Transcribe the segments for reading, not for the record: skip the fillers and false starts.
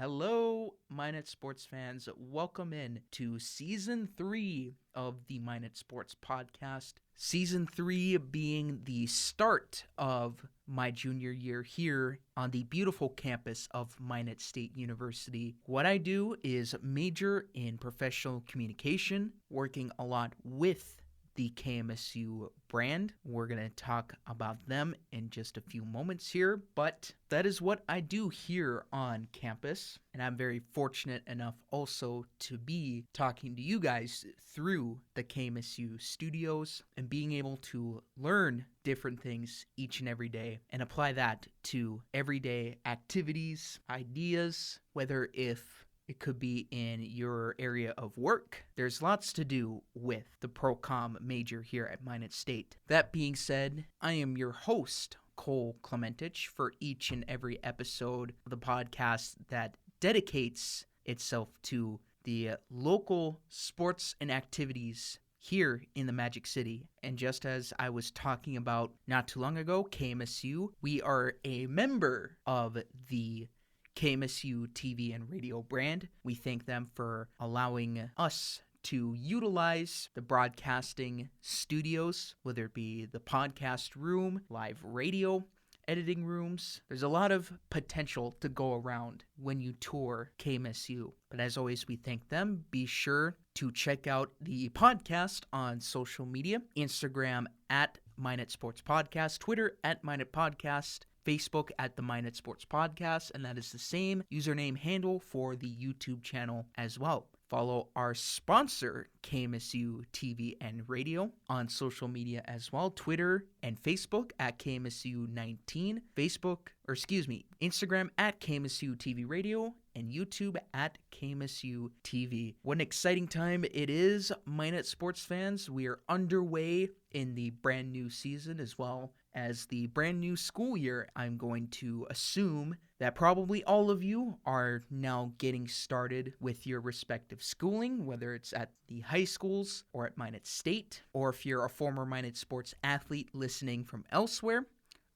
Hello, Minot sports fans. Welcome in to Season 3 of the Minot Sports Podcast. Season 3 being the start of my junior year here on the beautiful campus of Minot State University. What I do is major in professional communication, working a lot with the KMSU brand. We're going to talk about them in just a few moments here, but that is what I do here on campus, and I'm very fortunate enough also to be talking to you guys through the KMSU studios and being able to learn different things each and every day and apply that to everyday activities, ideas, whether if it could be in your area of work. There's lots to do with the Pro-Com major here at Minot State. That being said, I am your host, Cole Clementich, for each and every episode of the podcast that dedicates itself to the local sports and activities here in the Magic City. And just as I was talking about not too long ago, KMSU, we are a member of the KMSU TV and radio brand. We thank them for allowing us to utilize the broadcasting studios, whether it be the podcast room, live radio, editing rooms. There's a lot of potential to go around when you tour KMSU. But as always, we thank them. Be sure to check out the podcast on social media, Instagram at Minot Sports Podcast, Twitter at Minot Podcast, Facebook at the Minot Sports Podcast, and that is the same username handle for the YouTube channel as well. Follow our sponsor, KMSU TV and Radio, on social media as well, Twitter and Facebook at KMSU19, Instagram at KMSU TV Radio, and YouTube at KMSU TV. What an exciting time it is, Minot sports fans. We are underway in the brand new season as well as the brand new school year. I'm going to assume that probably all of you are now getting started with your respective schooling, whether it's at the high schools or at Minot State, or if you're a former Minot sports athlete listening from elsewhere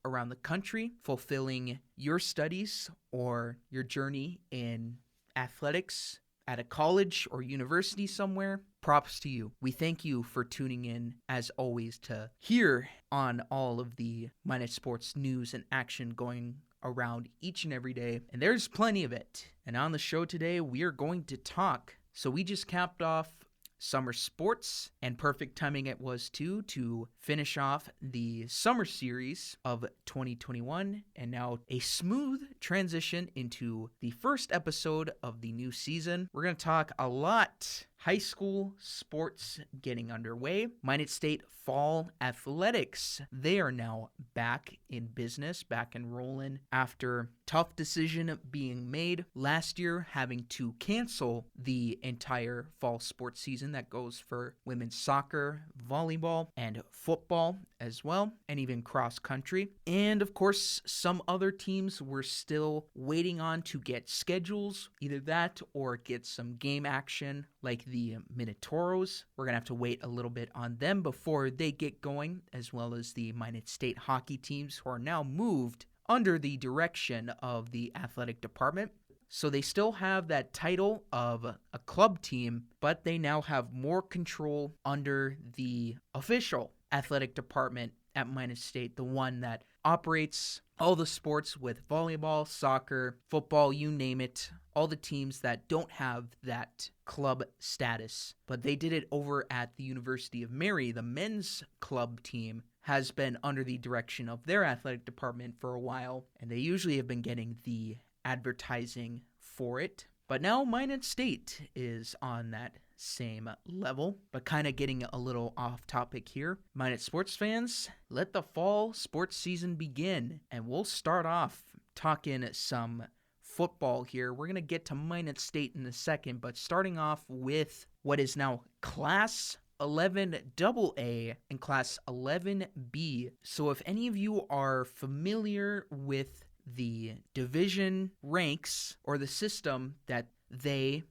around the country, fulfilling your studies or your journey in athletics at a college or university somewhere. Props to you. We thank you for tuning in, as always, to hear on all of the Minot sports news and action going around each and every day. And there's plenty of it. And on the show today, we are going to talk. So we just capped off summer sports, and perfect timing it was too to finish off the summer series of 2021, and now a smooth transition into the first episode of the new season. We're going to talk a lot high school sports getting underway. Minot State Fall Athletics, they are now back in business, back and rolling after tough decision being made last year, having to cancel the entire fall sports season that goes for women's soccer, volleyball, and football as well, and even cross country. And of course, some other teams were still waiting on to get schedules, either that or get some game action, like the Minotauros. We're going to have to wait a little bit on them before they get going, as well as the Minot State hockey teams, who are now moved under the direction of the athletic department. So they still have that title of a club team, but they now have more control under the official athletic department at Minot State, the one that operates all the sports with volleyball, soccer, football, you name it, all the teams that don't have that club status. But they did it over at the University of Mary. The men's club team has been under the direction of their athletic department for a while, and they usually have been getting the advertising for it. But now Minot State is on that same level, but kind of getting a little off topic here. Minot sports fans, let the fall sports season begin, and we'll start off talking some football here. We're going to get to Minot State in a second, but starting off with what is now Class 11AA and Class 11B. So if any of you are familiar with the division ranks or the system that they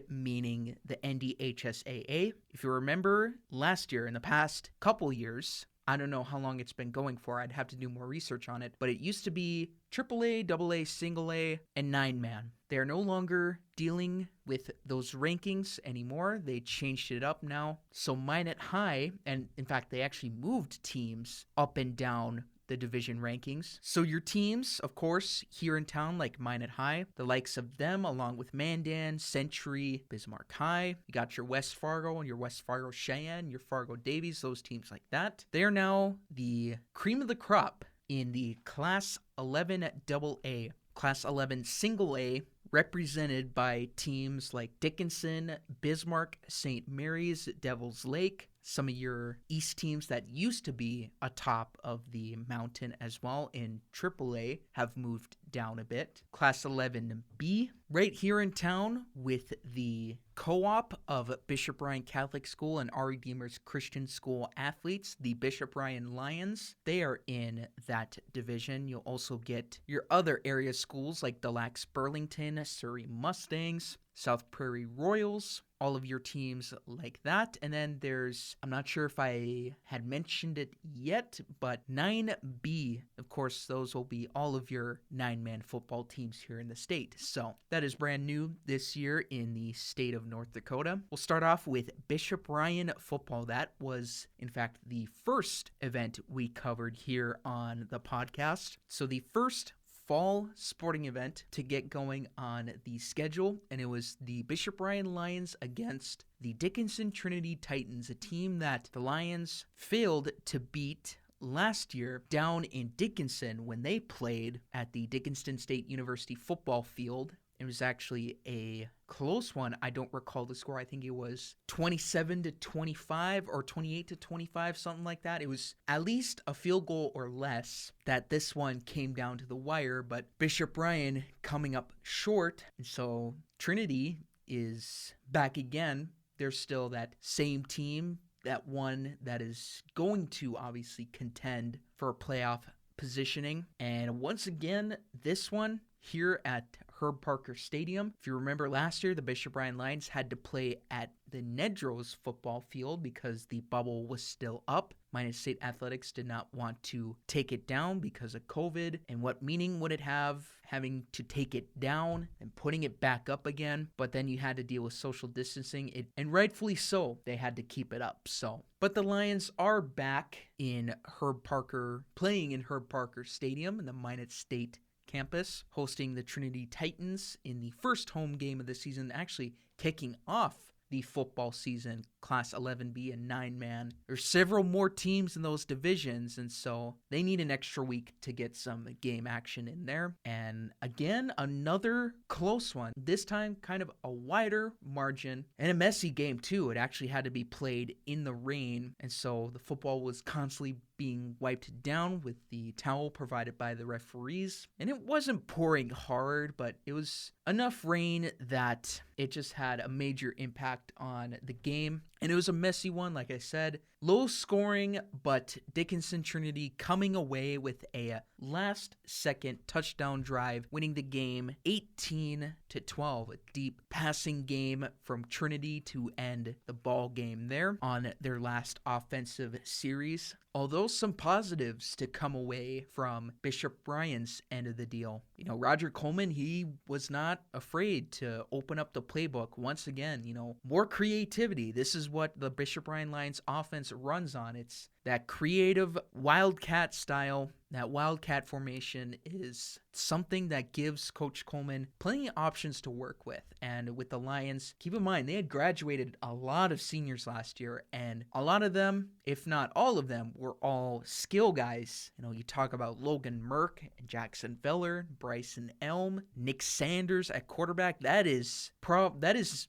meaning the NDHSAA. If you remember last year, in the past couple years, I don't know how long it's been going for. I'd have to do more research on it. But it used to be AAA, AA, single A, and 9-man. They're no longer dealing with those rankings anymore. They changed it up now. So Minot High, and in fact, they actually moved teams up and down the division rankings. So your teams, of course, here in town, like Minot High, the likes of them, along with Mandan, Century, Bismarck High, you got your West Fargo and your West Fargo Cheyenne, your Fargo Davies, those teams like that. They are now the cream of the crop in the Class 11 AA, Class 11 Single A, represented by teams like Dickinson, Bismarck, St. Mary's, Devil's Lake, some of your East teams that used to be atop of the mountain as well in AAA have moved down a bit. Class 11B, right here in town with the co-op of Bishop Ryan Catholic School and Our Redeemer's Christian School athletes, the Bishop Ryan Lions. They are in that division. You'll also get your other area schools like Des Lacs Burlington, Surrey Mustangs, South Prairie Royals, all of your teams like that. And then there's, I'm not sure if I had mentioned it yet, but 9B, of course, those will be all of your 9-man football teams here in the state. So that is brand new this year in the state of North Dakota. We'll start off with Bishop Ryan Football. That was, in fact, the first event we covered here on the podcast. So the first fall sporting event to get going on the schedule, and it was the Bishop Ryan Lions against the Dickinson Trinity Titans, a team that the Lions failed to beat last year down in Dickinson when they played at the Dickinson State University football field. It was actually a close one. I don't recall the score. I think it was 27-25 or 28-25, something like that. It was at least a field goal or less that this one came down to the wire, but Bishop Ryan coming up short. And so Trinity is back again. They're still that same team, that one that is going to obviously contend for a playoff positioning. And once again, this one here at Herb Parker Stadium. If you remember last year, the Bishop Ryan Lions had to play at the Nedros football field because the bubble was still up. Minot State Athletics did not want to take it down because of COVID. And what meaning would it have having to take it down and putting it back up again? But then you had to deal with social distancing, and rightfully so, they had to keep it up. But the Lions are back in Herb Parker, playing in Herb Parker Stadium in the Minot State campus, hosting the Trinity Titans in the first home game of the season, actually kicking off the football season, Class 11B and 9-man. There's several more teams in those divisions, and so they need an extra week to get some game action in there. And again, another close one. This time, kind of a wider margin and a messy game, too. It actually had to be played in the rain, and so the football was constantly being wiped down with the towel provided by the referees. And it wasn't pouring hard, but it was enough rain that it just had a major impact on the game. And it was a messy one, like I said. Low scoring, but Dickinson Trinity coming away with a last-second touchdown drive, winning the game 18-12. A deep passing game from Trinity to end the ball game there on their last offensive series. Although some positives to come away from Bishop Ryan's end of the deal. You know, Roger Coleman, he was not afraid to open up the playbook. Once again, more creativity. This is what the Bishop Ryan Lions offense runs on. It's that creative Wildcat style. That Wildcat formation is something that gives Coach Coleman plenty of options to work with. And with the Lions, keep in mind, they had graduated a lot of seniors last year, and a lot of them, if not all of them, were all skill guys. You talk about Logan Merck and Jackson Veller, Bryson Elm, Nick Sanders at quarterback. That is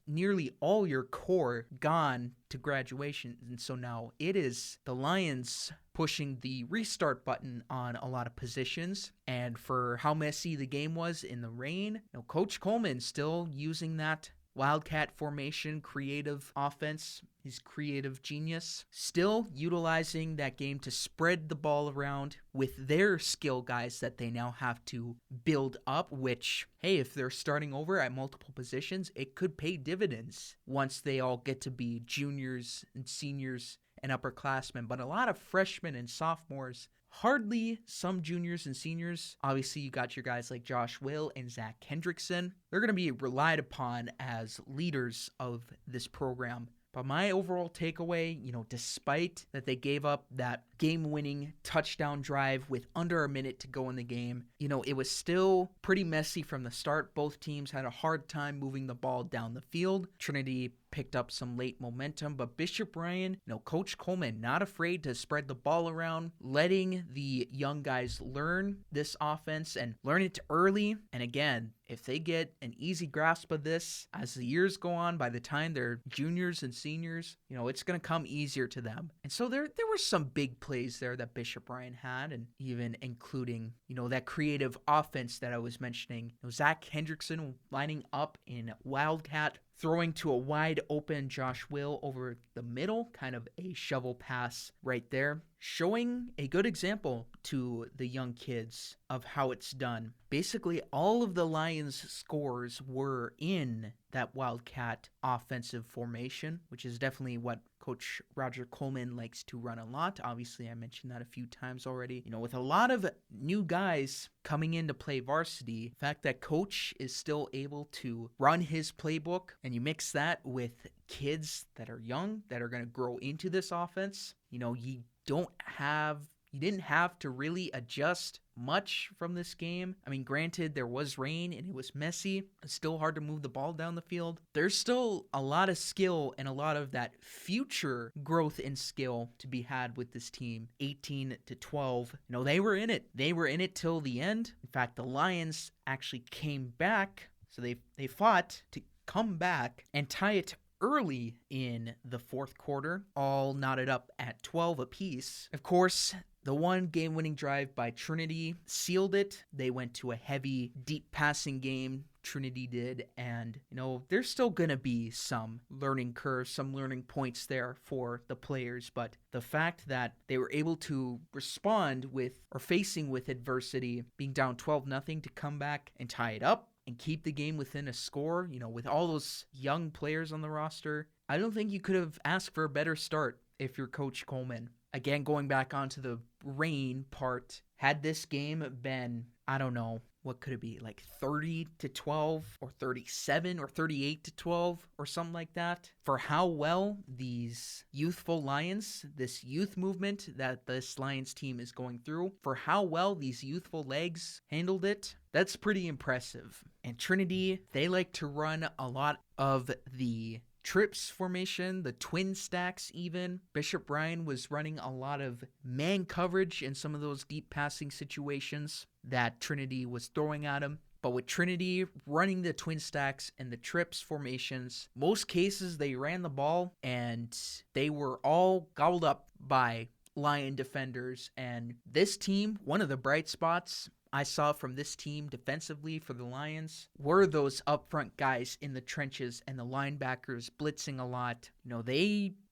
nearly all your core gone to graduation. And so now it is the Lions pushing the restart button on a lot of positions. And for how messy the game was in the rain, Coach Coleman still using that Wildcat formation, creative offense, his creative genius, still utilizing that game to spread the ball around with their skill guys that they now have to build up, which, hey, if they're starting over at multiple positions, it could pay dividends once they all get to be juniors and seniors and upperclassmen. But a lot of freshmen and sophomores hardly some juniors and seniors. Obviously, you got your guys like Josh Will and Zach Hendrickson. They're going to be relied upon as leaders of this program. But my overall takeaway, despite that they gave up that game-winning touchdown drive with under a minute to go in the game, it was still pretty messy from the start. Both teams had a hard time moving the ball down the field. Trinity picked up some late momentum, but Bishop Ryan, Coach Coleman, not afraid to spread the ball around, letting the young guys learn this offense and learn it early. And again, if they get an easy grasp of this as the years go on, by the time they're juniors and seniors, it's going to come easier to them. And so there were some big plays there that Bishop Ryan had, and even including, that creative offense that I was mentioning. Zach Hendrickson lining up in Wildcat, throwing to a wide open Josh Will over the middle, kind of a shovel pass right there, showing a good example to the young kids of how it's done. Basically, all of the Lions' scores were in that Wildcat offensive formation, which is definitely what Coach Roger Coleman likes to run a lot. Obviously, I mentioned that a few times already. With a lot of new guys coming in to play varsity, the fact that Coach is still able to run his playbook, and you mix that with kids that are young, that are going to grow into this offense, you didn't have to really adjust much from this game. I mean, granted, there was rain and it was messy. It's still hard to move the ball down the field. There's still a lot of skill and a lot of that future growth in skill to be had with this team. 18-12, they were in it. They were in it till the end. In fact, the Lions actually came back. So they fought to come back and tie it early in the fourth quarter, all knotted up at 12 apiece. Of course, the one game-winning drive by Trinity sealed it. They went to a heavy, deep passing game, Trinity did, and, there's still going to be some learning curves, some learning points there for the players, but the fact that they were able to respond facing with adversity, being down 12-0 to come back and tie it up, and keep the game within a score, with all those young players on the roster, I don't think you could have asked for a better start if you're Coach Coleman. Again, going back onto the rain part, had this game been, I don't know, what could it be, like 30-12 or 37 or 38-12 or something like that? For how well these youthful Lions, this youth movement that this Lions team is going through, for how well these youthful legs handled it, that's pretty impressive. And Trinity, they like to run a lot of the trips formation, the twin stacks even. Bishop Ryan was running a lot of man coverage in some of those deep passing situations that Trinity was throwing at him. But with Trinity running the twin stacks and the trips formations, most cases they ran the ball and they were all gobbled up by Lion defenders. And this team, one of the bright spots I saw from this team defensively for the Lions were those upfront guys in the trenches and the linebackers blitzing a lot.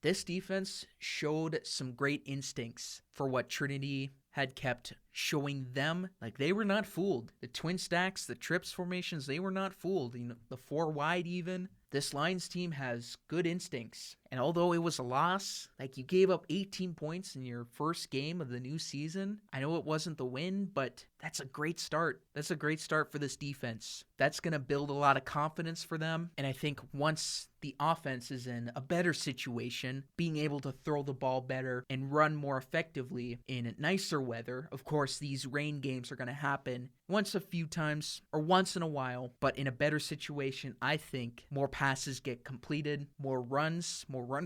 This defense showed some great instincts for what Trinity had kept showing them. Like, they were not fooled. The twin stacks, the trips formations, they were not fooled. The four wide even. This Lions team has good instincts. And although it was a loss, like, you gave up 18 points in your first game of the new season. I know it wasn't the win, but that's a great start. That's a great start for this defense. That's going to build a lot of confidence for them. And I think once the offense is in a better situation, being able to throw the ball better and run more effectively in nicer weather. Of course, these rain games are going to happen once a few times or once in a while, but in a better situation, I think more passes get completed, more run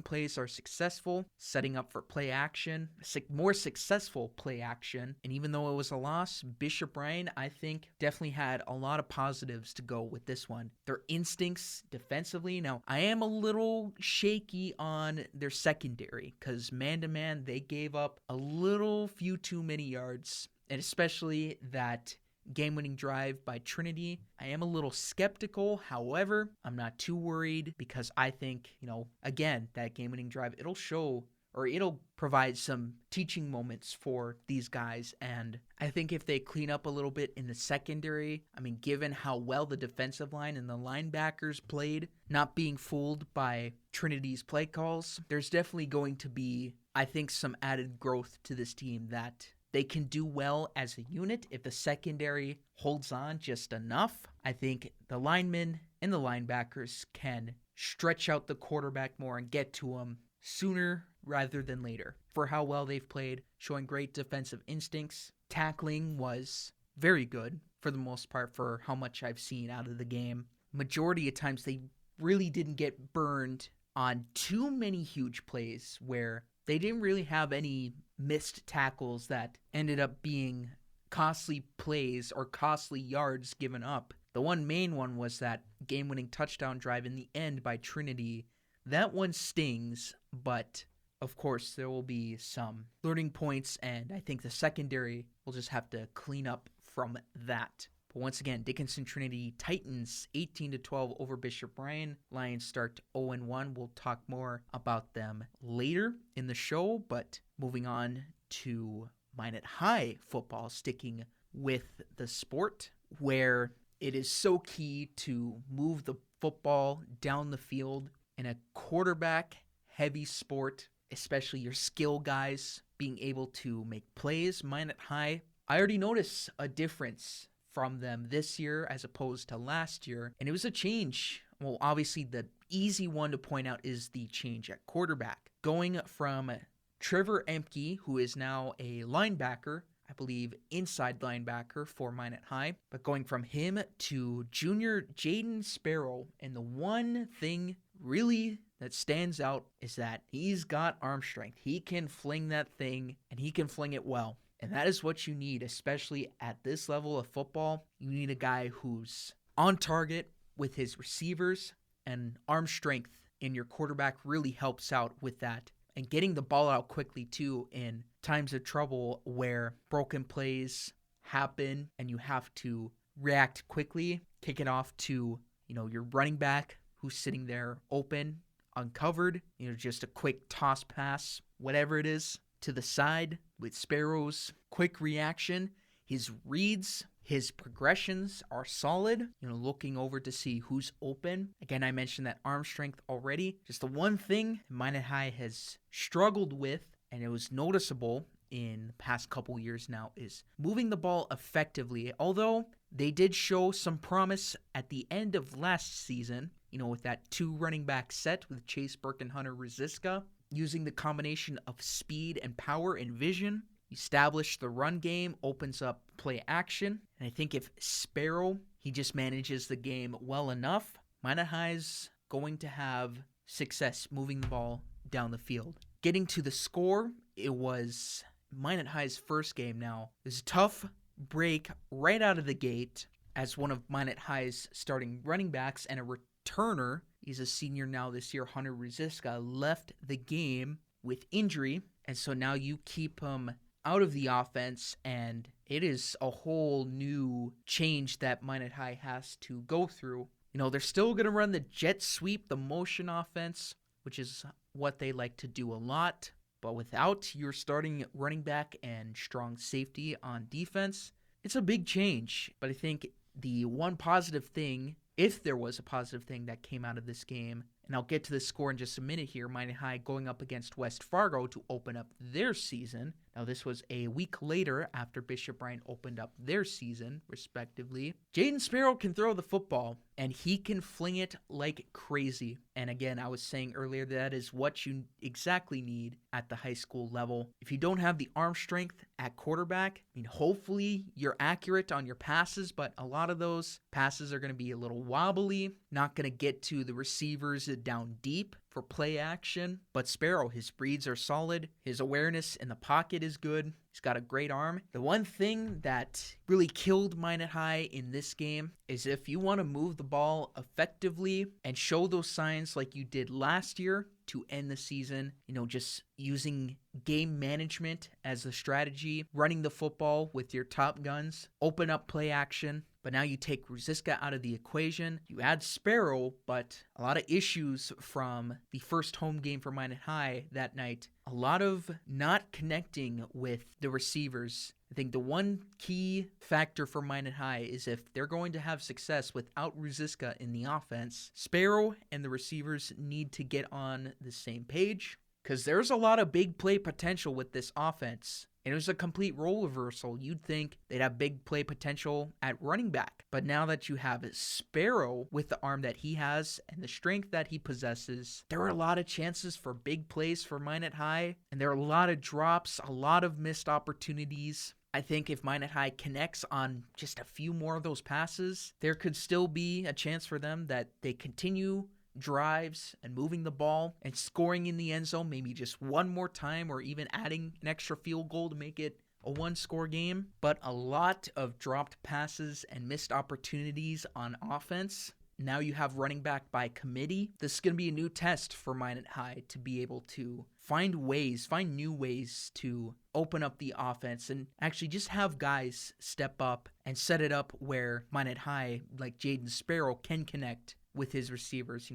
plays are successful, setting up for play action, more successful play action. And even though it was a loss, Bishop Ryan, I think, definitely had a lot of positives to go with this one. Their instincts defensively. Now, I am a little shaky on their secondary because man-to-man, they gave up a little few too many yards, and especially that game-winning drive by Trinity. I am a little skeptical. However, I'm not too worried because I think, again, that game-winning drive, it'll provide some teaching moments for these guys. And I think if they clean up a little bit in the secondary, given how well the defensive line and the linebackers played, not being fooled by Trinity's play calls, there's definitely going to be, I think, some added growth to this team that they can do well as a unit if the secondary holds on just enough. I think the linemen and the linebackers can stretch out the quarterback more and get to him sooner rather than later. For how well they've played, showing great defensive instincts. Tackling was very good for the most part for how much I've seen out of the game. Majority of times they really didn't get burned on too many huge plays where they didn't really have any missed tackles that ended up being costly plays or costly yards given up. The one main one was that game-winning touchdown drive in the end by Trinity. That one stings, but of course there will be some learning points, and I think the secondary will just have to clean up from that. But once again, Dickinson Trinity Titans 18-12 over Bishop Bryan. Lions start 0-1. We'll talk more about them later in the show, but moving on to Minot High football, sticking with the sport where it is so key to move the football down the field in a quarterback-heavy sport, especially your skill guys being able to make plays. Minot High, I already noticed a difference from them this year as opposed to last year, and it was a change. Well, obviously the easy one to point out is the change at quarterback. Going from Trevor Emke, who is now a linebacker, I believe inside linebacker for Minot High, but going from him to junior Jaden Sparrow, and the one thing really that stands out is that he's got arm strength. He can fling that thing, and he can fling it well. And that is what you need, especially at this level of football. You need a guy who's on target with his receivers, and arm strength in your quarterback really helps out with that. And getting the ball out quickly, too, in times of trouble where broken plays happen and you have to react quickly, kick it off to, your running back who's sitting there open, uncovered, just a quick toss pass, whatever it is, to the side. With Sparrow's quick reaction, his reads, his progressions are solid, looking over to see who's open. Again, I mentioned that arm strength already. Just the one thing Minot High has struggled with, and it was noticeable in the past couple years now, is moving the ball effectively. Although they did show some promise at the end of last season, with that 2 running back set with Chase Burke and Hunter Rosiska, using the combination of speed and power and vision. Establish the run game, opens up play action. And I think if Sparrow, he just manages the game well enough, Minot High's going to have success moving the ball down the field. Getting to the score, it was Minot High's first game now. It was a tough break right out of the gate as one of Minot High's starting running backs and a returner. He's a senior now this year, Hunter Rosiska, left the game with injury. And so now you keep him out of the offense, and it is a whole new change that Minot High has to go through. They're still going to run the jet sweep, the motion offense, which is what they like to do a lot. But without your starting running back and strong safety on defense, it's a big change. But I think the one positive thing, if there was a positive thing that came out of this game, and I'll get to the score in just a minute here, Minot High going up against West Fargo to open up their season. Now, this was a week later after Bishop Bryan opened up their season, respectively. Jaden Sparrow can throw the football, and he can fling it like crazy. And again, I was saying earlier, that is what you exactly need at the high school level. If you don't have the arm strength at quarterback, hopefully you're accurate on your passes, but a lot of those passes are going to be a little wobbly, not going to get to the receivers down deep for play action. But Sparrow, his reads are solid. His awareness in the pocket is good. He's got a great arm. The one thing that really killed Minot High in this game is if you want to move the ball effectively and show those signs like you did last year to end the season, just using game management as the strategy, running the football with your top guns, open up play action. But now you take Rosiska out of the equation. You add Sparrow, but a lot of issues from the first home game for Minot High that night. A lot of not connecting with the receivers. I think the one key factor for Minot High is if they're going to have success without Rosiska in the offense, Sparrow and the receivers need to get on the same page, because there's a lot of big play potential with this offense. And it was a complete role reversal. You'd think they'd have big play potential at running back. But now that you have Sparrow with the arm that he has and the strength that he possesses, there are a lot of chances for big plays for Minot High. And there are a lot of drops, a lot of missed opportunities. I think if Minot High connects on just a few more of those passes, there could still be a chance for them that they continue drives and moving the ball and scoring in the end zone, maybe just one more time, or even adding an extra field goal to make it a one-score game. But a lot of dropped passes and missed opportunities on offense. Now you have running back by committee. This is going to be a new test for Minot High to be able to find new ways to open up the offense and actually just have guys step up and set it up where Minot High, like Jaden Sparrow, can connect with his receivers,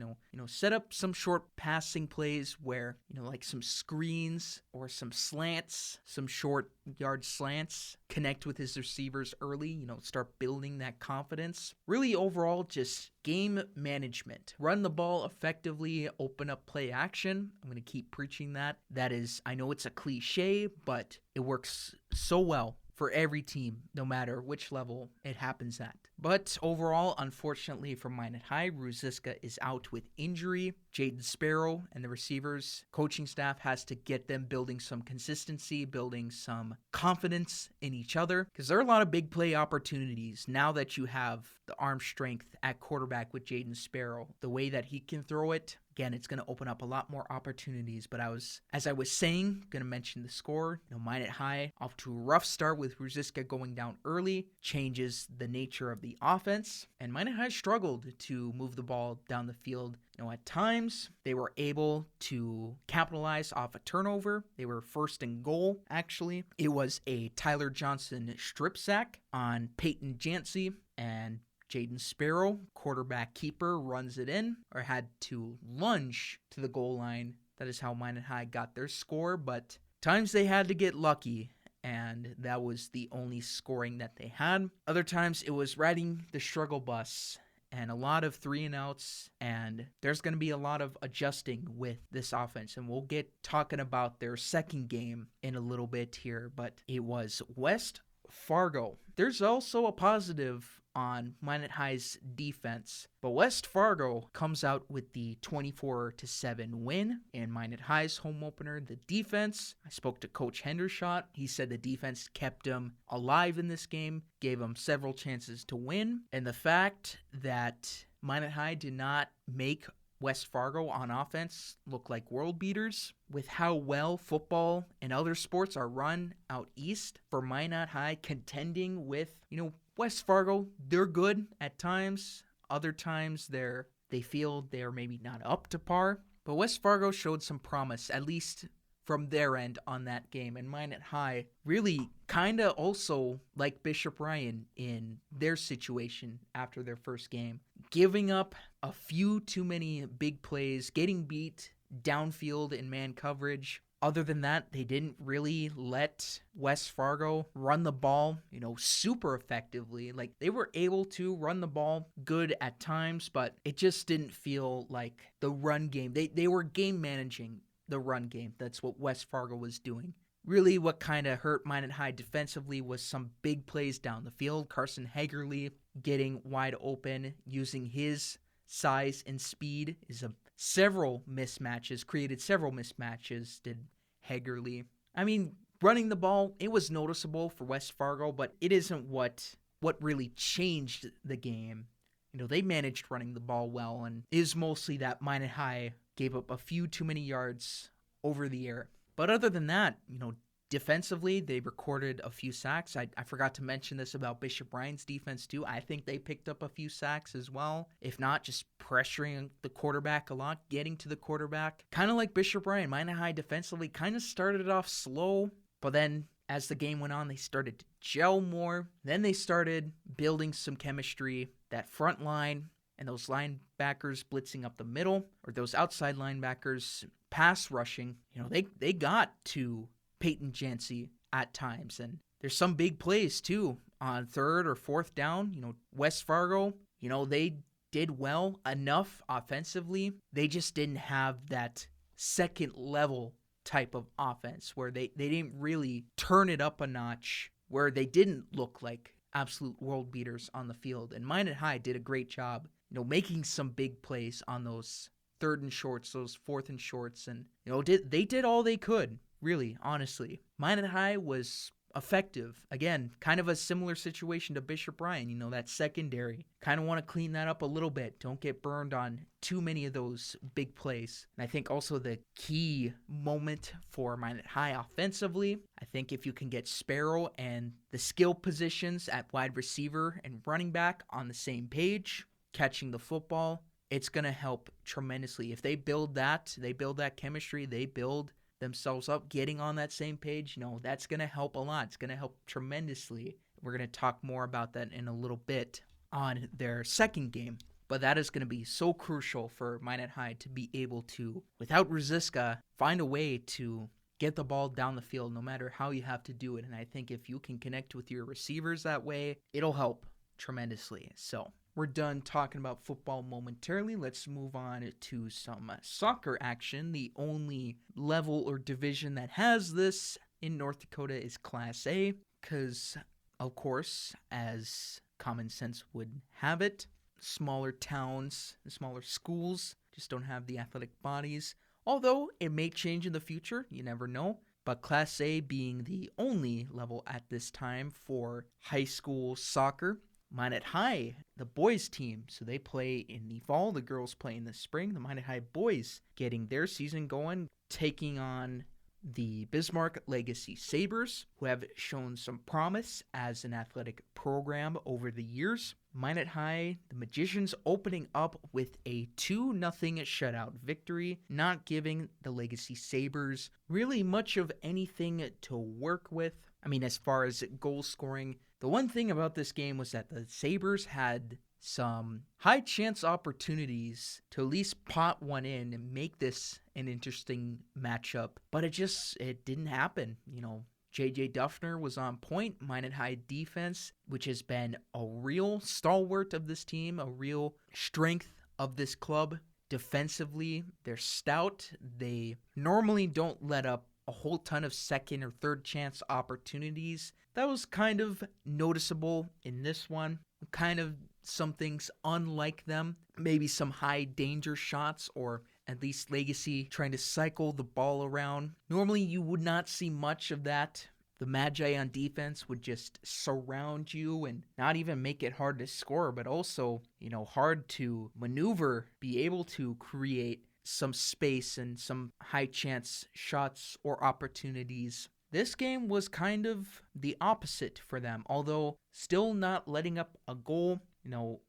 set up some short passing plays where, like some screens or some slants, some short yard slants, connect with his receivers early, start building that confidence. Really overall, just game management. Run the ball effectively, open up play action. I'm going to keep preaching that. That is, I know it's a cliche, but it works so well for every team, no matter which level it happens at. But overall, unfortunately for Minot High, Ruziska is out with injury. Jaden Sparrow and the receivers coaching staff has to get them building some consistency, building some confidence in each other, because there are a lot of big play opportunities now that you have the arm strength at quarterback with Jaden Sparrow. The way that he can throw it, again, it's going to open up a lot more opportunities. But as I was saying, going to mention the score. Minot High off to a rough start with Ruziska going down early, changes the nature of the offense. And Minot High struggled to move the ball down the field. At times, they were able to capitalize off a turnover. They were first and goal, actually. It was a Tyler Johnson strip sack on Peyton Jancy, and Jaden Sparrow, quarterback keeper, runs it in, or had to lunge to the goal line. That is how Minot High got their score, but times they had to get lucky, and that was the only scoring that they had. Other times, it was riding the struggle bus, and a lot of 3-and-outs, and there's going to be a lot of adjusting with this offense, and we'll get talking about their second game in a little bit here, but it was West Fargo. There's also a positive on Minot High's defense, but West Fargo comes out with the 24-7 win in Minot High's home opener. The defense, I spoke to Coach Hendershot. He said the defense kept them alive in this game, gave them several chances to win, and the fact that Minot High did not make West Fargo on offense look like world beaters with how well football and other sports are run out east. For Minot High contending with, West Fargo, they're good at times. Other times they feel they're maybe not up to par. But West Fargo showed some promise, at least from their end on that game. And Minot High really kind of also like Bishop Ryan in their situation after their first game. Giving up a few too many big plays, getting beat downfield in man coverage. Other than that, they didn't really let West Fargo run the ball, super effectively. Like, they were able to run the ball good at times, but it just didn't feel like the run game. They were game managing the run game. That's what West Fargo was doing. Really, what kind of hurt Minot High defensively was some big plays down the field. Carson Hagerly getting wide open, using his size and speed created several mismatches, did Hagerly. I mean, running the ball, it was noticeable for West Fargo, but it isn't what really changed the game. They managed running the ball well, and it is mostly that Minot High gave up a few too many yards over the air. But other than that, defensively, they recorded a few sacks. I forgot to mention this about Bishop Ryan's defense, too. I think they picked up a few sacks as well. If not, just pressuring the quarterback a lot, getting to the quarterback. Kind of like Bishop Ryan, Minot High defensively kind of started off slow, but then as the game went on, they started to gel more. Then they started building some chemistry. That front line and those linebackers blitzing up the middle, or those outside linebackers pass rushing, they got to Peyton Jancy at times. And there's some big plays, too, on third or fourth down. West Fargo, they did well enough offensively. They just didn't have that second level type of offense where they didn't really turn it up a notch, where they didn't look like absolute world beaters on the field. And Minot High did a great job, making some big plays on those 3rd and shorts, those 4th and shorts, and they did all they could, really, honestly. Minot High was effective. Again, kind of a similar situation to Bishop Ryan, that secondary. Kind of want to clean that up a little bit. Don't get burned on too many of those big plays. And I think also the key moment for Minot High offensively, I think if you can get Sparrow and the skill positions at wide receiver and running back on the same page, catching the football, it's going to help tremendously. If they build that chemistry, they build themselves up, getting on that same page, that's going to help a lot. It's going to help tremendously. We're going to talk more about that in a little bit on their second game. But that is going to be so crucial for Minot High to be able to, without Rosiska, find a way to get the ball down the field no matter how you have to do it. And I think if you can connect with your receivers that way, it'll help tremendously. So we're done talking about football momentarily. Let's move on to some soccer action. The only level or division that has this in North Dakota is Class A, because, of course, as common sense would have it, smaller towns, smaller schools just don't have the athletic bodies. Although it may change in the future, you never know. But Class A being the only level at this time for high school soccer, Minot High, the boys team, so they play in the fall, the girls play in the spring. The Minot High boys getting their season going, taking on the Bismarck Legacy Sabres, who have shown some promise as an athletic program over the years. Minot High, the Magicians, opening up with a 2-0 shutout victory, not giving the Legacy Sabres really much of anything to work with. I mean, as far as goal scoring, the one thing about this game was that the Sabres had some high chance opportunities to at least pot one in and make this an interesting matchup, but it didn't happen. J.J. Duffner was on point. Minot High defense, which has been a real stalwart of this team, a real strength of this club. Defensively, they're stout. They normally don't let up a whole ton of second or third chance opportunities. That was kind of noticeable in this one. Kind of some things unlike them. Maybe some high danger shots, or at least Legacy trying to cycle the ball around. Normally you would not see much of that. The Magi on defense would just surround you and not even make it hard to score, but also, hard to maneuver, be able to create some space and some high chance shots or opportunities. This game was kind of the opposite for them, although still not letting up a goal.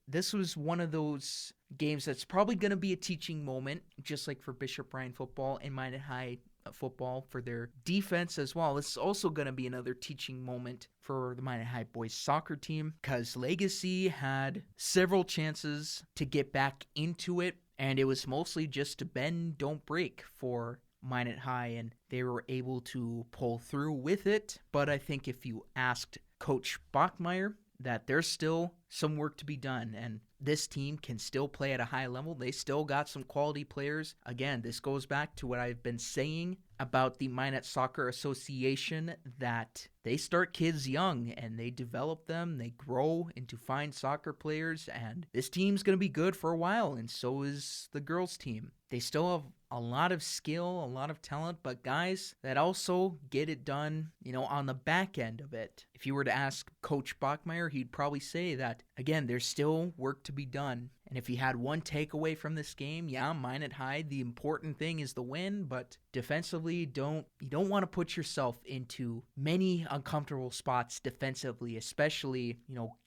This was one of those games that's probably going to be a teaching moment, just like for Bishop Ryan football and Minot High football for their defense as well. This is also going to be another teaching moment for the Minot High boys soccer team, because Legacy had several chances to get back into it, and it was mostly just to bend, don't break for Minot High, and they were able to pull through with it. But I think if you asked Coach Bachmeier, that there's still some work to be done, and this team can still play at a high level. They still got some quality players. Again, this goes back to what I've been saying about the Minot Soccer Association, that they start kids young and they develop them, they grow into fine soccer players, and this team's going to be good for a while, and so is the girls team. They still have a lot of skill, a lot of talent, but guys that also get it done, on the back end of it. If you were to ask Coach Bachmeier, he'd probably say that, again, there's still work to be done. And if he had one takeaway from this game, Minot High, the important thing is the win, but defensively, you don't want to put yourself into many uncomfortable spots defensively, especially,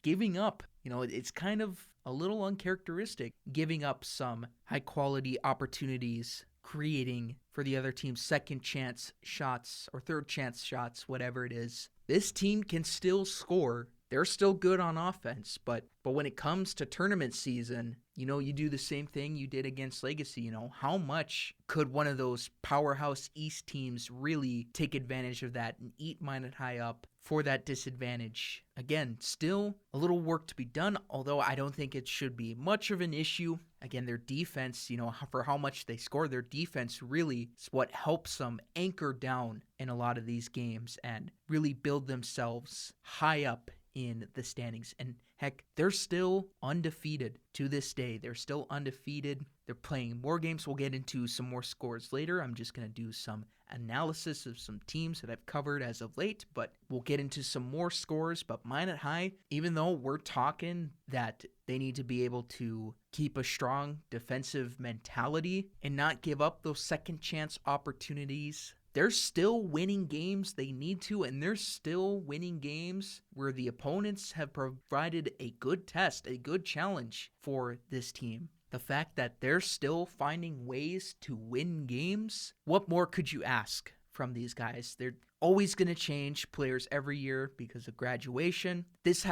giving up. It's kind of a little uncharacteristic, giving up some high-quality opportunities, creating for the other team's second chance shots or third chance shots, whatever it is. This team can still score. They're still good on offense, but when it comes to tournament season, you do the same thing you did against Legacy. How much could one of those powerhouse East teams really take advantage of that and eat Minot High up for that disadvantage. Again, still a little work to be done, although I don't think it should be much of an issue. Again, their defense, for how much they score, their defense really is what helps them anchor down in a lot of these games and really build themselves high up in the standings. And heck, they're still undefeated to this day. They're still undefeated. They're playing more games. We'll get into some more scores later. I'm just going to do some analysis of some teams that I've covered as of late, but we'll get into some more scores. But Minot High, even though we're talking that they need to be able to keep a strong defensive mentality and not give up those second chance opportunities, they're still winning games they need to, and they're still winning games where the opponents have provided a good test, a good challenge for this team. The fact that they're still finding ways to win games, what more could you ask from these guys? They're always going to change players every year because of graduation. This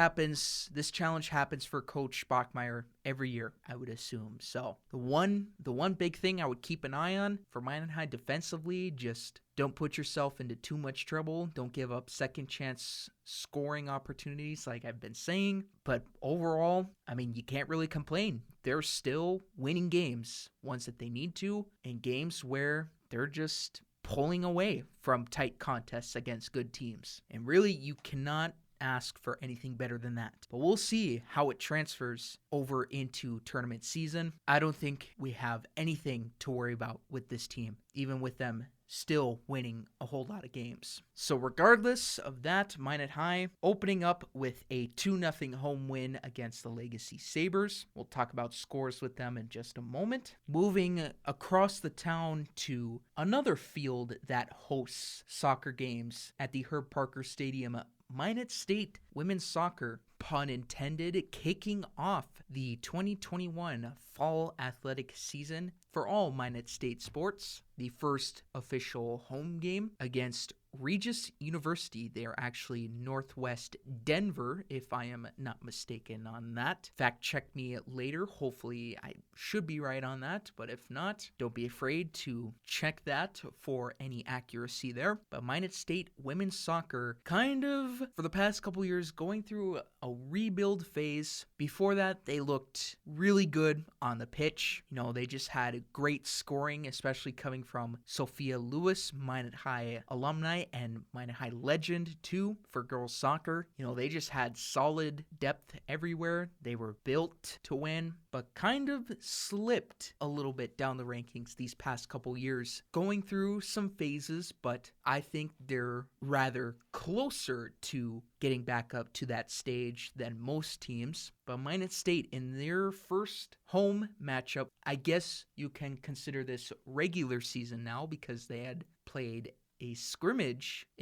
challenge happens for Coach Bachmeier every year, I would assume. So the one big thing I would keep an eye on for Minot High defensively, just don't put yourself into too much trouble. Don't give up second chance scoring opportunities like I've been saying. But overall, you can't really complain. They're still winning games, ones that they need to, and games where they're just pulling away from tight contests against good teams. And really, you cannot ask for anything better than that. But we'll see how it transfers over into tournament season. I don't think we have anything to worry about with this team, even with them still winning a whole lot of games. So regardless of that, Minot High opening up with a 2-0 home win against the Legacy Sabres. We'll talk about scores with them in just a moment. Moving across the town to another field that hosts soccer games at the Herb Parker Stadium, Minot State Women's Soccer, pun intended, kicking off the 2021 fall athletic season for all Minot State sports. The first official home game against Regis University. They are actually Northwest Denver, if I am not mistaken on that. Fact check me later. Hopefully I should be right on that, but if not, don't be afraid to check that for any accuracy there. But Minot State women's soccer kind of, for the past couple years, going through a rebuild phase. Before that, they looked really good on the pitch. They just had great scoring, especially coming from Sophia Lewis, Minot High alumni and Minot High legend too for girls soccer. They just had solid depth everywhere. They were built to win, but kind of slipped a little bit down the rankings these past couple years, going through some phases, but I think they're rather closer to getting back up to that stage than most teams. But Minot State, in their first home matchup, I guess you can consider this regular season now because they had played a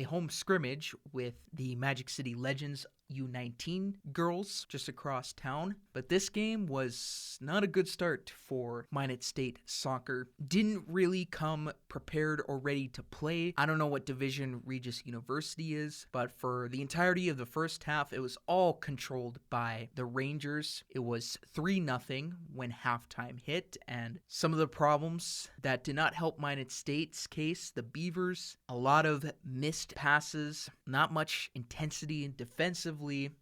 home scrimmage with the Magic City Legends U19 girls just across town. But this game was not a good start for Minot State soccer. Didn't really come prepared or ready to play. I don't know what division Regis University is, but for the entirety of the first half, it was all controlled by the Rangers. It was 3-0 when halftime hit, and some of the problems that did not help Minot State's case, the Beavers, a lot of missed passes, not much intensity defensively,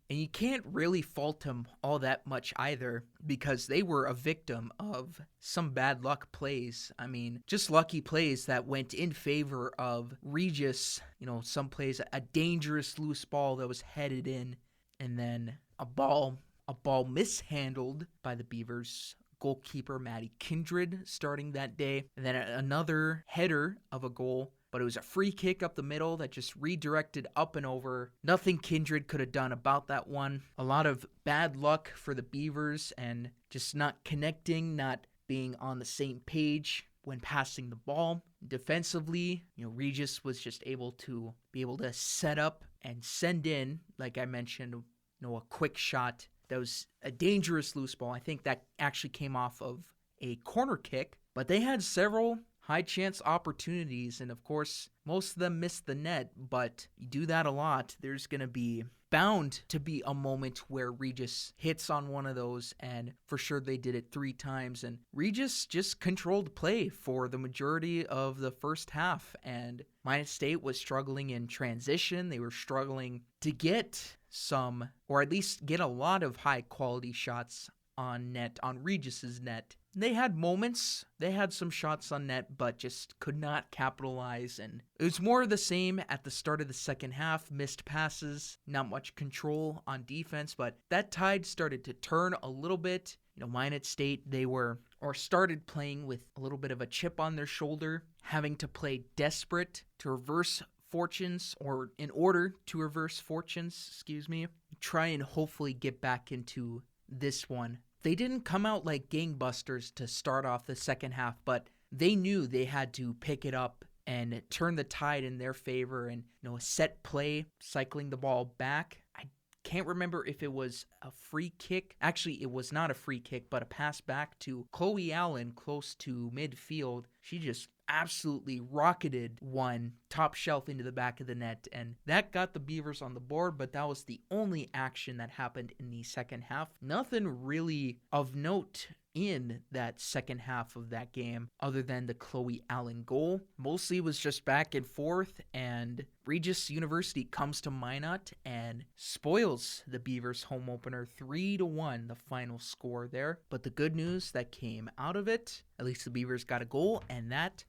and you can't really fault them all that much either because they were a victim of some bad luck plays. Just lucky plays that went in favor of Regis. Some plays, a dangerous loose ball that was headed in, and then a ball mishandled by the Beavers goalkeeper Maddie Kindred starting that day, and then another header of a goal, but it was a free kick up the middle that just redirected up and over. Nothing Kindred could have done about that one. A lot of bad luck for the Beavers and just not connecting, not being on the same page when passing the ball. Defensively, Regis was just able to set up and send in, like I mentioned, a quick shot. That was a dangerous loose ball. I think that actually came off of a corner kick, but they had several high chance opportunities, and of course, most of them missed the net, but you do that a lot, there's going to be bound to be a moment where Regis hits on one of those, and for sure they did it 3 times, and Regis just controlled play for the majority of the first half, and Minot State was struggling in transition. They were struggling to get some, or at least get a lot of high quality shots on net, on Regis's net. They had moments, they had some shots on net, but just could not capitalize, and it was more of the same at the start of the second half. Missed passes, not much control on defense, but that tide started to turn a little bit. Minot State, they started playing with a little bit of a chip on their shoulder, having to play desperate to reverse fortunes, or in order to reverse fortunes, try and hopefully get back into this one. They didn't come out like gangbusters to start off the second half, but they knew they had to pick it up and turn the tide in their favor, and set play, cycling the ball back. I can't remember if it was a free kick. Actually, it was not a free kick, but a pass back to Chloe Allen close to midfield. She just absolutely rocketed one top shelf into the back of the net, and that got the Beavers on the board, but that was the only action that happened in the second half. Nothing really of note in that second half of that game other than the Chloe Allen goal. Mostly was just back and forth, and Regis University comes to Minot and spoils the Beavers home opener 3-1, the final score there. But the good news that came out of it, at least the Beavers got a goal, and that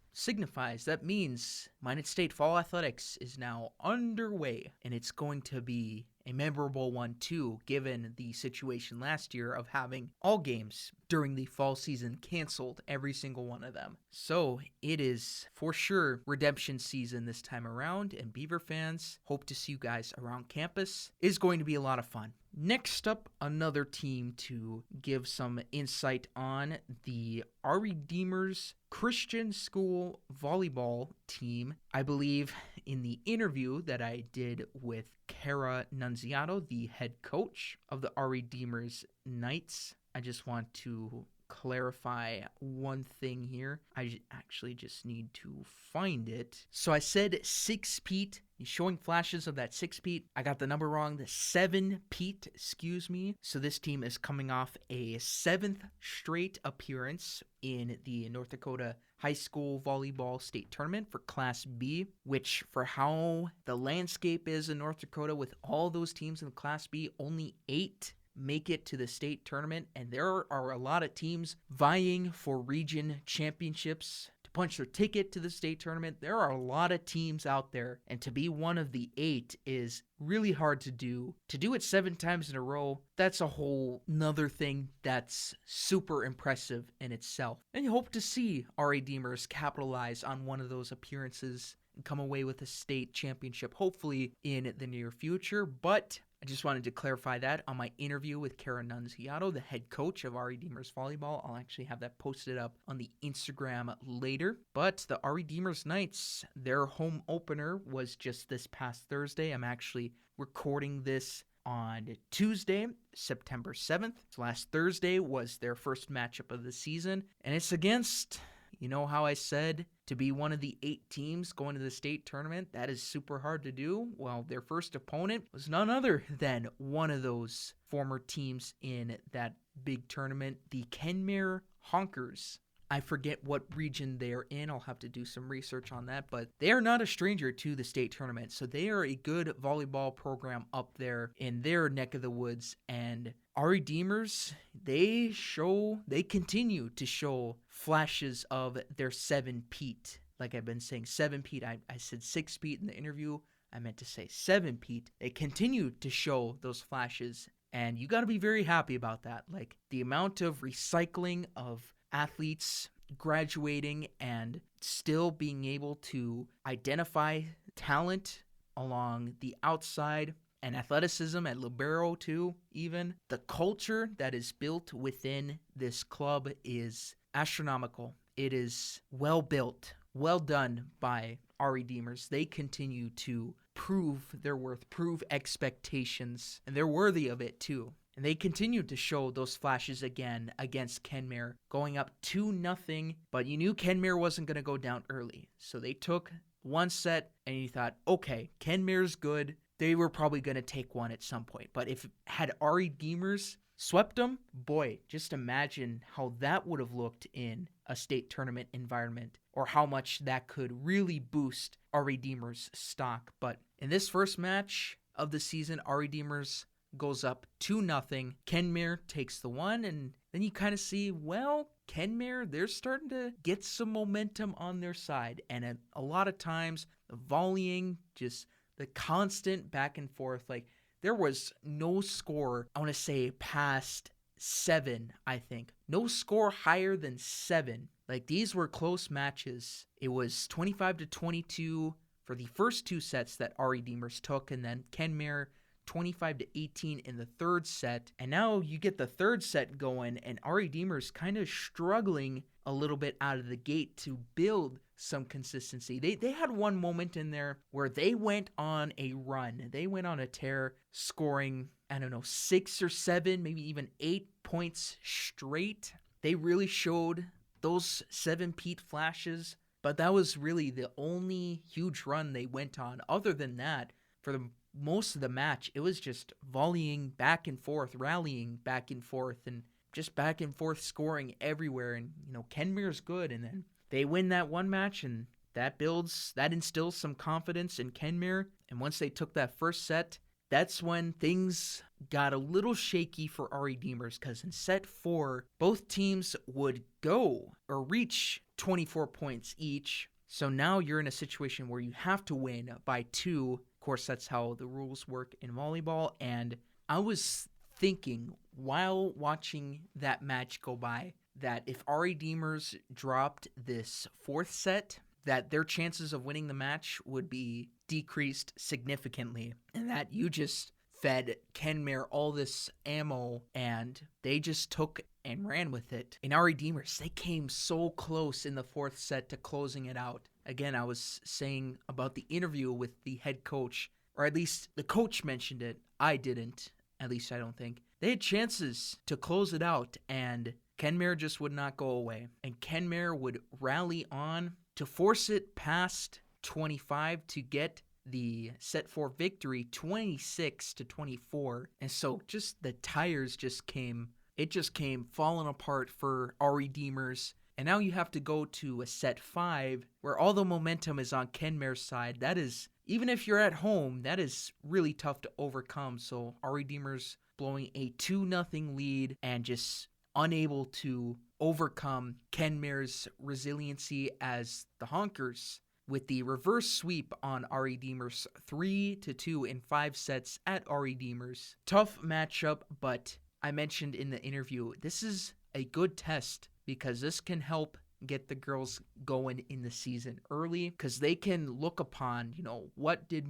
means Minot State Fall Athletics is now underway, and it's going to be a memorable one too, given the situation last year of having all games during the fall season canceled, every single one of them. So it is for sure redemption season this time around, and Beaver fans, hope to see you guys around campus. It's going to be a lot of fun. Next up, another team to give some insight on, the Redeemers Christian School Volleyball team. I believe in the interview that I did with Kara Nunziato, the head coach of the Redeemers Knights, I just want to clarify one thing here. I actually just need to find it. So I said 6-peat. He's showing flashes of that 6-peat. I got the number wrong. The 7-peat, So this team is coming off a 7th straight appearance in the North Dakota High School Volleyball State Tournament for Class B, which for how the landscape is in North Dakota with all those teams in Class B, only 8 make it to the state tournament, and there are a lot of teams vying for region championships to punch their ticket to the state tournament. There are a lot of teams out there, and to be one of the 8 is really hard to do. To do it 7 times in a row, that's a whole nother thing that's super impressive in itself. And you hope to see our Redeemers capitalize on one of those appearances and come away with a state championship, hopefully in the near future. But I just wanted to clarify that on my interview with Kara Nunziato, the head coach of Redeemers Volleyball. I'll actually have that posted up on the Instagram later. But the Redeemers Knights, their home opener was just this past Thursday. I'm actually recording this on Tuesday, September 7th. So last Thursday was their first matchup of the season, and it's against, how I said, to be one of the 8 teams going to the state tournament, that is super hard to do. Well, their first opponent was none other than one of those former teams in that big tournament, the Kenmare Honkers. I forget what region they're in. I'll have to do some research on that, but they are not a stranger to the state tournament. So they are a good volleyball program up there in their neck of the woods. And our Redeemers, they continue to show flashes of their 7-peat. Like I've been saying, 7-peat. I said 6-peat in the interview. I meant to say 7-peat. They continue to show those flashes, and you got to be very happy about that. Like the amount of recycling of athletes graduating and still being able to identify talent along the outside, and athleticism at libero too, even. The culture that is built within this club is astronomical. It is well built, well done by our Redeemers. They continue to prove their worth, prove expectations, and they're worthy of it too. And they continued to show those flashes again against Kenmare, going up 2-0, but you knew Kenmare wasn't going to go down early. So they took one set, and you thought, okay, Kenmare's good. They were probably going to take one at some point. But if had RE Demers swept them, boy, just imagine how that would have looked in a state tournament environment, or how much that could really boost RE Demers' stock. But in this first match of the season, RE Demers goes up 2-0. Kenmare takes the one, and then you kind of see, well, Kenmare, they're starting to get some momentum on their side. And a lot of times, the volleying, just the constant back and forth, like there was no score, I want to say past 7, I think. No score higher than 7. Like these were close matches. It was 25-22 for the first 2 sets that RE Demers took, and then Kenmare 25-18 in the third set. And now you get the third set going, and RE Demers kind of struggling a little bit out of the gate to build some consistency. They had one moment in there where they went on a run. They went on a tear, scoring, 6 or 7, maybe even 8 points straight. They really showed those 7-peat flashes, but that was really the only huge run they went on. Other than that, for the most of the match, it was just volleying back and forth, rallying back and forth, and just back and forth scoring everywhere. And, Kenmare's good. And then they win that one match, and that instills some confidence in Kenmare. And once they took that first set, that's when things got a little shaky for RE Demers, because in set 4, both teams would go or reach 24 points each. So now you're in a situation where you have to win by 2. Of course, that's how the rules work in volleyball. And I was thinking while watching that match go by that if RE Demers dropped this 4th set, that their chances of winning the match would be decreased significantly, and that you just fed Kenmare all this ammo and they just took and ran with it. And RE Demers, they came so close in the 4th set to closing it out. Again, I was saying about the interview with the head coach, or at least the coach mentioned it. I didn't, at least I don't think. They had chances to close it out, and Kenmare just would not go away. And Kenmare would rally on to force it past 25 to get the set 4 victory, 26-24. And so just the tires just came falling apart for RE Demers. And now you have to go to a set 5 where all the momentum is on Kenmare's side. That is, even if you're at home, that is really tough to overcome. So RE Demers blowing a 2-0 lead and just unable to overcome Kenmare's resiliency as the Honkers with the reverse sweep on RE Demers, 3-2 in 5 sets at RE Demers. Tough matchup, but I mentioned in the interview, this is a good test because this can help get the girls going in the season early, because they can look upon, what did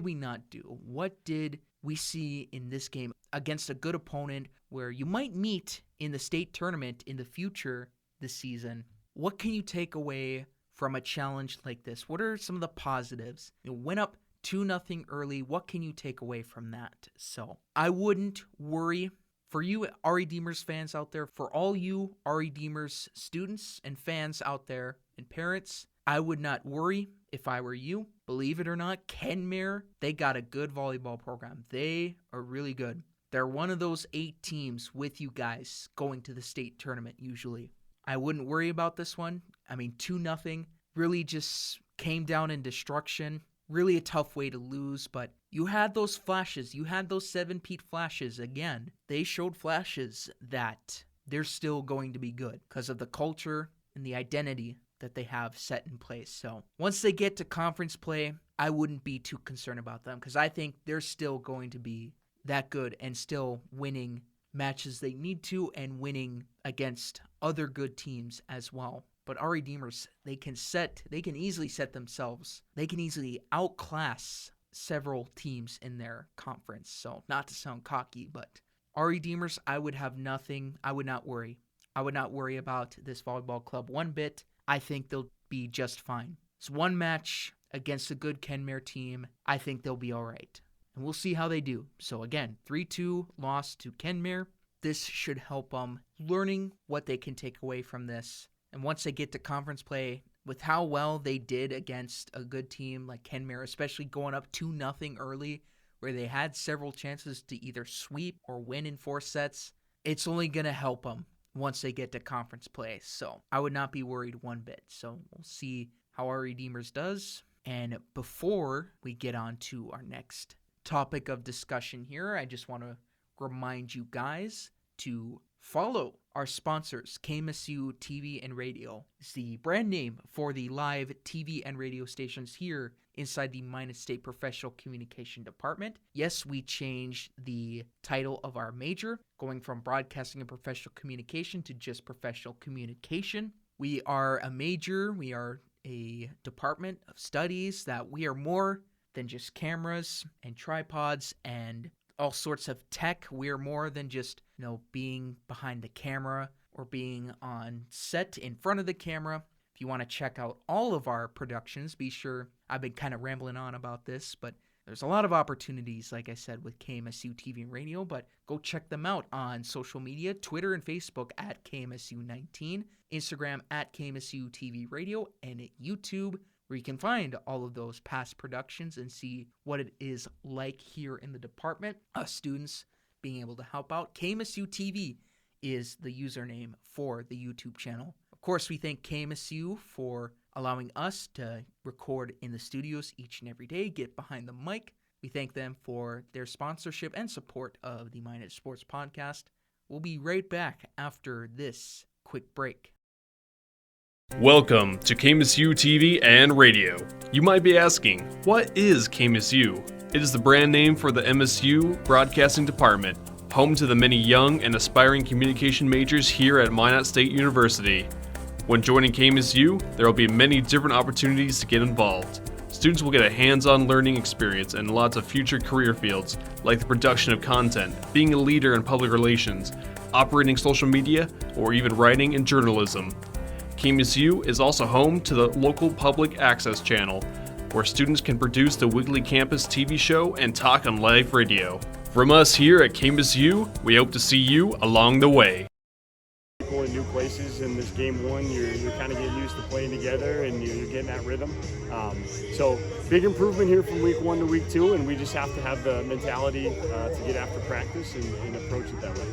we not do? What did we see in this game against a good opponent where you might meet in the state tournament in the future this season? What can you take away from a challenge like this? What are some of the positives? Went up 2-0 early. What can you take away from that? So I wouldn't worry. For you RE Demers fans out there, for all you RE Demers students and fans out there and parents, I would not worry if I were you. Believe it or not, Kenmare, they got a good volleyball program. They are really good. They're one of those 8 teams with you guys going to the state tournament usually. I wouldn't worry about this one. 2-0 really just came down in destruction. Really a tough way to lose, but you had those flashes. You had those 7-peat flashes. Again, they showed flashes that they're still going to be good because of the culture and the identity that they have set in place. So once they get to conference play, I wouldn't be too concerned about them because I think they're still going to be that good and still winning matches they need to and winning against other good teams as well. But RE Demers, they can easily set themselves. They can easily outclass several teams in their conference. So not to sound cocky, but RE Demers, I would not worry. I would not worry about this volleyball club one bit. I think they'll be just fine. It's one match against a good Kenmare team. I think they'll be all right. and we'll see how they do. So again, 3-2 loss to Kenmare. This should help them learning what they can take away from this. And once they get to conference play, with how well they did against a good team like Kenmare, especially going up 2-0 early, where they had several chances to either sweep or win in 4 sets, it's only going to help them once they get to conference play. So I would not be worried one bit. So we'll see how our Redeemers does. And before we get on to our next topic of discussion here, I just want to remind you guys to follow our sponsors, KMSU TV and Radio. It's the brand name for the live TV and radio stations here inside the Minot State Professional Communication Department. Yes, we changed the title of our major, going from Broadcasting and Professional Communication to just Professional Communication. We are a major, we are a department of studies that we are more than just cameras and tripods and all sorts of tech. We're more than just, being behind the camera or being on set in front of the camera. If you want to check out all of our productions, be sure, I've been kind of rambling on about this, but there's a lot of opportunities, like I said, with KMSU TV and Radio, but go check them out on social media, Twitter and Facebook at KMSU19, Instagram at KMSU TV Radio, and at YouTube, where you can find all of those past productions and see what it is like here in the department. Us students being able to help out. KMSU TV is the username for the YouTube channel. Of course, we thank KMSU for allowing us to record in the studios each and every day, get behind the mic. We thank them for their sponsorship and support of the Minot Sports Podcast. We'll be right back after this quick break. Welcome to KMSU TV and Radio. You might be asking, what is KMSU? It is the brand name for the MSU Broadcasting Department, home to the many young and aspiring communication majors here at Minot State University. When joining KMSU, there will be many different opportunities to get involved. Students will get a hands-on learning experience and lots of future career fields, like the production of content, being a leader in public relations, operating social media, or even writing and journalism. KMSU is also home to the local public access channel, where students can produce the weekly campus TV show and talk on live radio. From us here at KMSU, we hope to see you along the way. In new places in this game one, you're kind of getting used to playing together and you're getting that rhythm. So big improvement here from week 1 to week 2, and we just have to have the mentality to get after practice and approach it that way.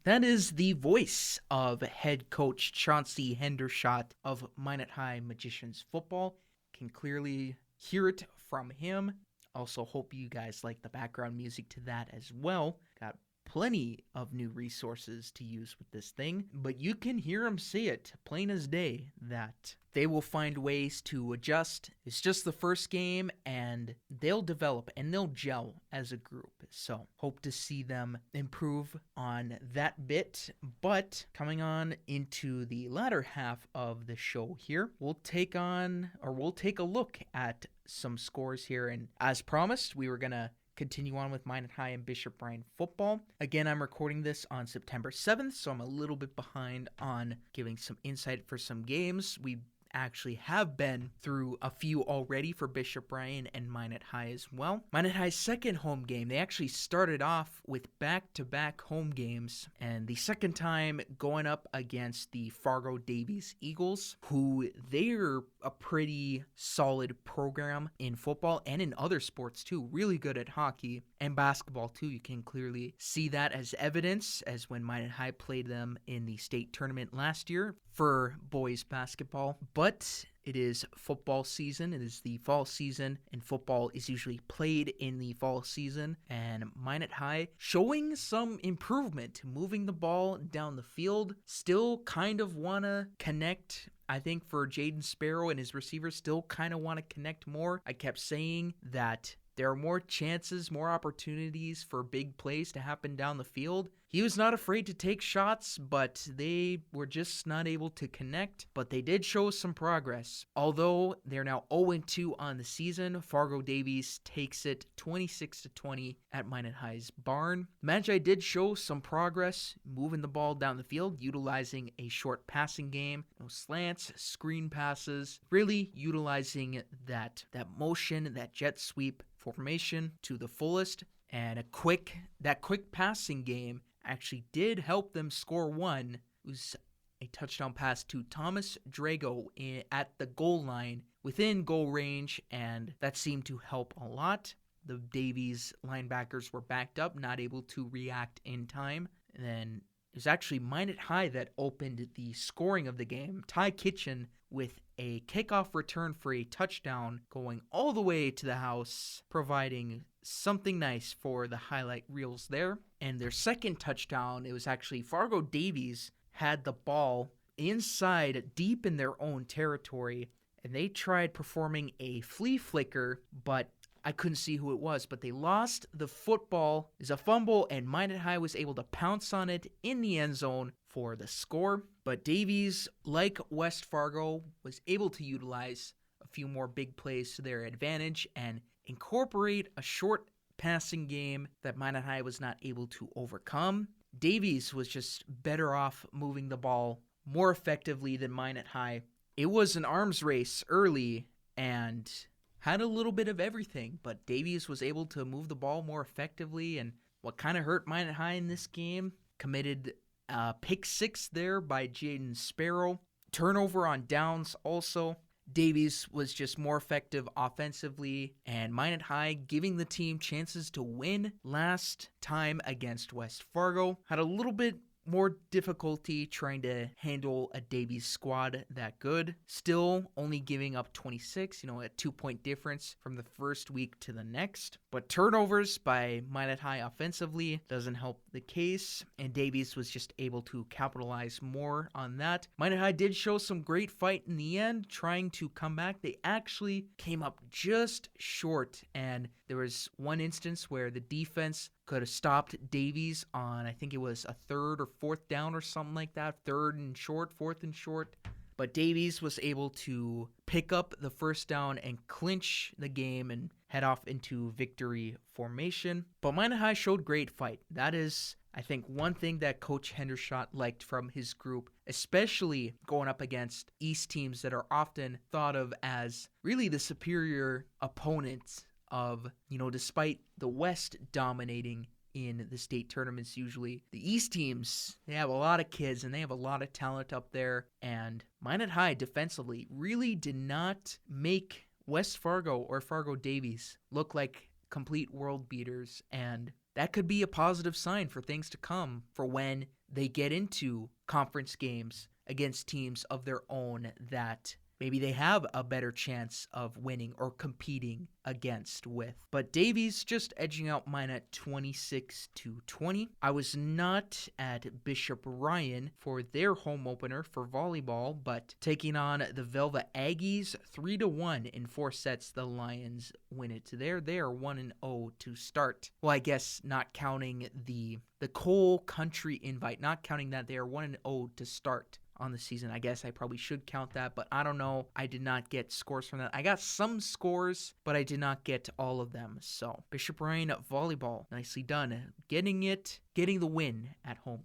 That is the voice of head coach Chauncey Hendershot of Minot High Magicians Football. Can clearly hear it from him. Also hope you guys like the background music to that as well. Got plenty of new resources to use with this thing, but you can hear him say it plain as day that they will find ways to adjust. It's just the first game, and they'll develop and they'll gel as a group. So hope to see them improve on that bit. But coming on into the latter half of the show here, we'll take a look at some scores here. And as promised, we were going to continue on with Minot High and Bishop Bryan football. Again, I'm recording this on September 7th, so I'm a little bit behind on giving some insight for some games. We actually have been through a few already for Bishop Bryan and Minot High as well. Minot High's second home game, they actually started off with back-to-back home games, and the second time going up against the Fargo Davies Eagles, who they're a pretty solid program in football and in other sports too. Really good at hockey and basketball too. You can clearly see that as evidence as when Minot High played them in the state tournament last year for boys basketball. But it is football season. It is the fall season, and football is usually played in the fall season. And Minot High showing some improvement, moving the ball down the field. Still kind of want to connect. I think for Jaden Sparrow and his receivers still kind of want to connect more. I kept saying that there are more chances, more opportunities for big plays to happen down the field he was not afraid to take shots, but they were just not able to connect. But they did show some progress. Although they're now 0-2 on the season, Fargo Davies takes it 26-20 at Minot High's barn. Magi did show some progress, moving the ball down the field, utilizing a short passing game, no slants, screen passes, really utilizing that motion, that jet sweep formation to the fullest. And that quick passing game actually did help them score one. It was a touchdown pass to Thomas Drago at the goal line within goal range, and that seemed to help a lot. The Davies linebackers were backed up, not able to react in time. And then it was actually Minot High that opened the scoring of the game. Ty Kitchen with a kickoff return for a touchdown going all the way to the house, providing something nice for the highlight reels there. And their second touchdown, it was actually Fargo Davies had the ball inside deep in their own territory, and they tried performing a flea flicker, but I couldn't see who it was, but they lost the football. It was a fumble, and Minot High was able to pounce on it in the end zone for the score. But Davies, like West Fargo, was able to utilize a few more big plays to their advantage and incorporate a short passing game that Minot High was not able to overcome. Davies was just better off moving the ball more effectively than Minot High. It was an arms race early and had a little bit of everything, but Davies was able to move the ball more effectively, and what kind of hurt Minot High in this game, committed pick 6 there by Jaden Sparrow. Turnover on downs also. Davies was just more effective offensively, and Minot High giving the team chances to win last time against West Fargo. Had a little bit more difficulty trying to handle a Davies squad that good. Still only giving up 26, a 2-point difference from the first week to the next. But turnovers by Minot High offensively doesn't help the case, and Davies was just able to capitalize more on that. Minot High did show some great fight in the end, trying to come back. They actually came up just short, and there was one instance where the defense could have stopped Davies on, I think it was a 3rd or 4th down or something like that, 3rd and short, 4th and short. But Davies was able to pick up the first down and clinch the game and head off into victory formation. But Minot High showed great fight. That is, I think, one thing that Coach Hendershot liked from his group, especially going up against East teams that are often thought of as really the superior opponents of, despite the West dominating in the state tournaments usually, the East teams, they have a lot of kids and they have a lot of talent up there, and Minot High defensively really did not make West Fargo or Fargo Davies look like complete world beaters, and that could be a positive sign for things to come for when they get into conference games against teams of their own that maybe they have a better chance of winning or competing against with. But Davies just edging out Minot 26-20. I was not at Bishop Ryan for their home opener for volleyball, but taking on the Velva Aggies 3-1 in 4 sets, the Lions win it there. They are 1-0 to start. Well, I guess not counting the Cole Country invite, not counting that, they are 1-0 to start on the season. I guess I probably should count that, but I don't know. I did not get scores from that. I got some scores, but I did not get all of them. So Bishop Ryan volleyball, nicely done. Getting the win at home,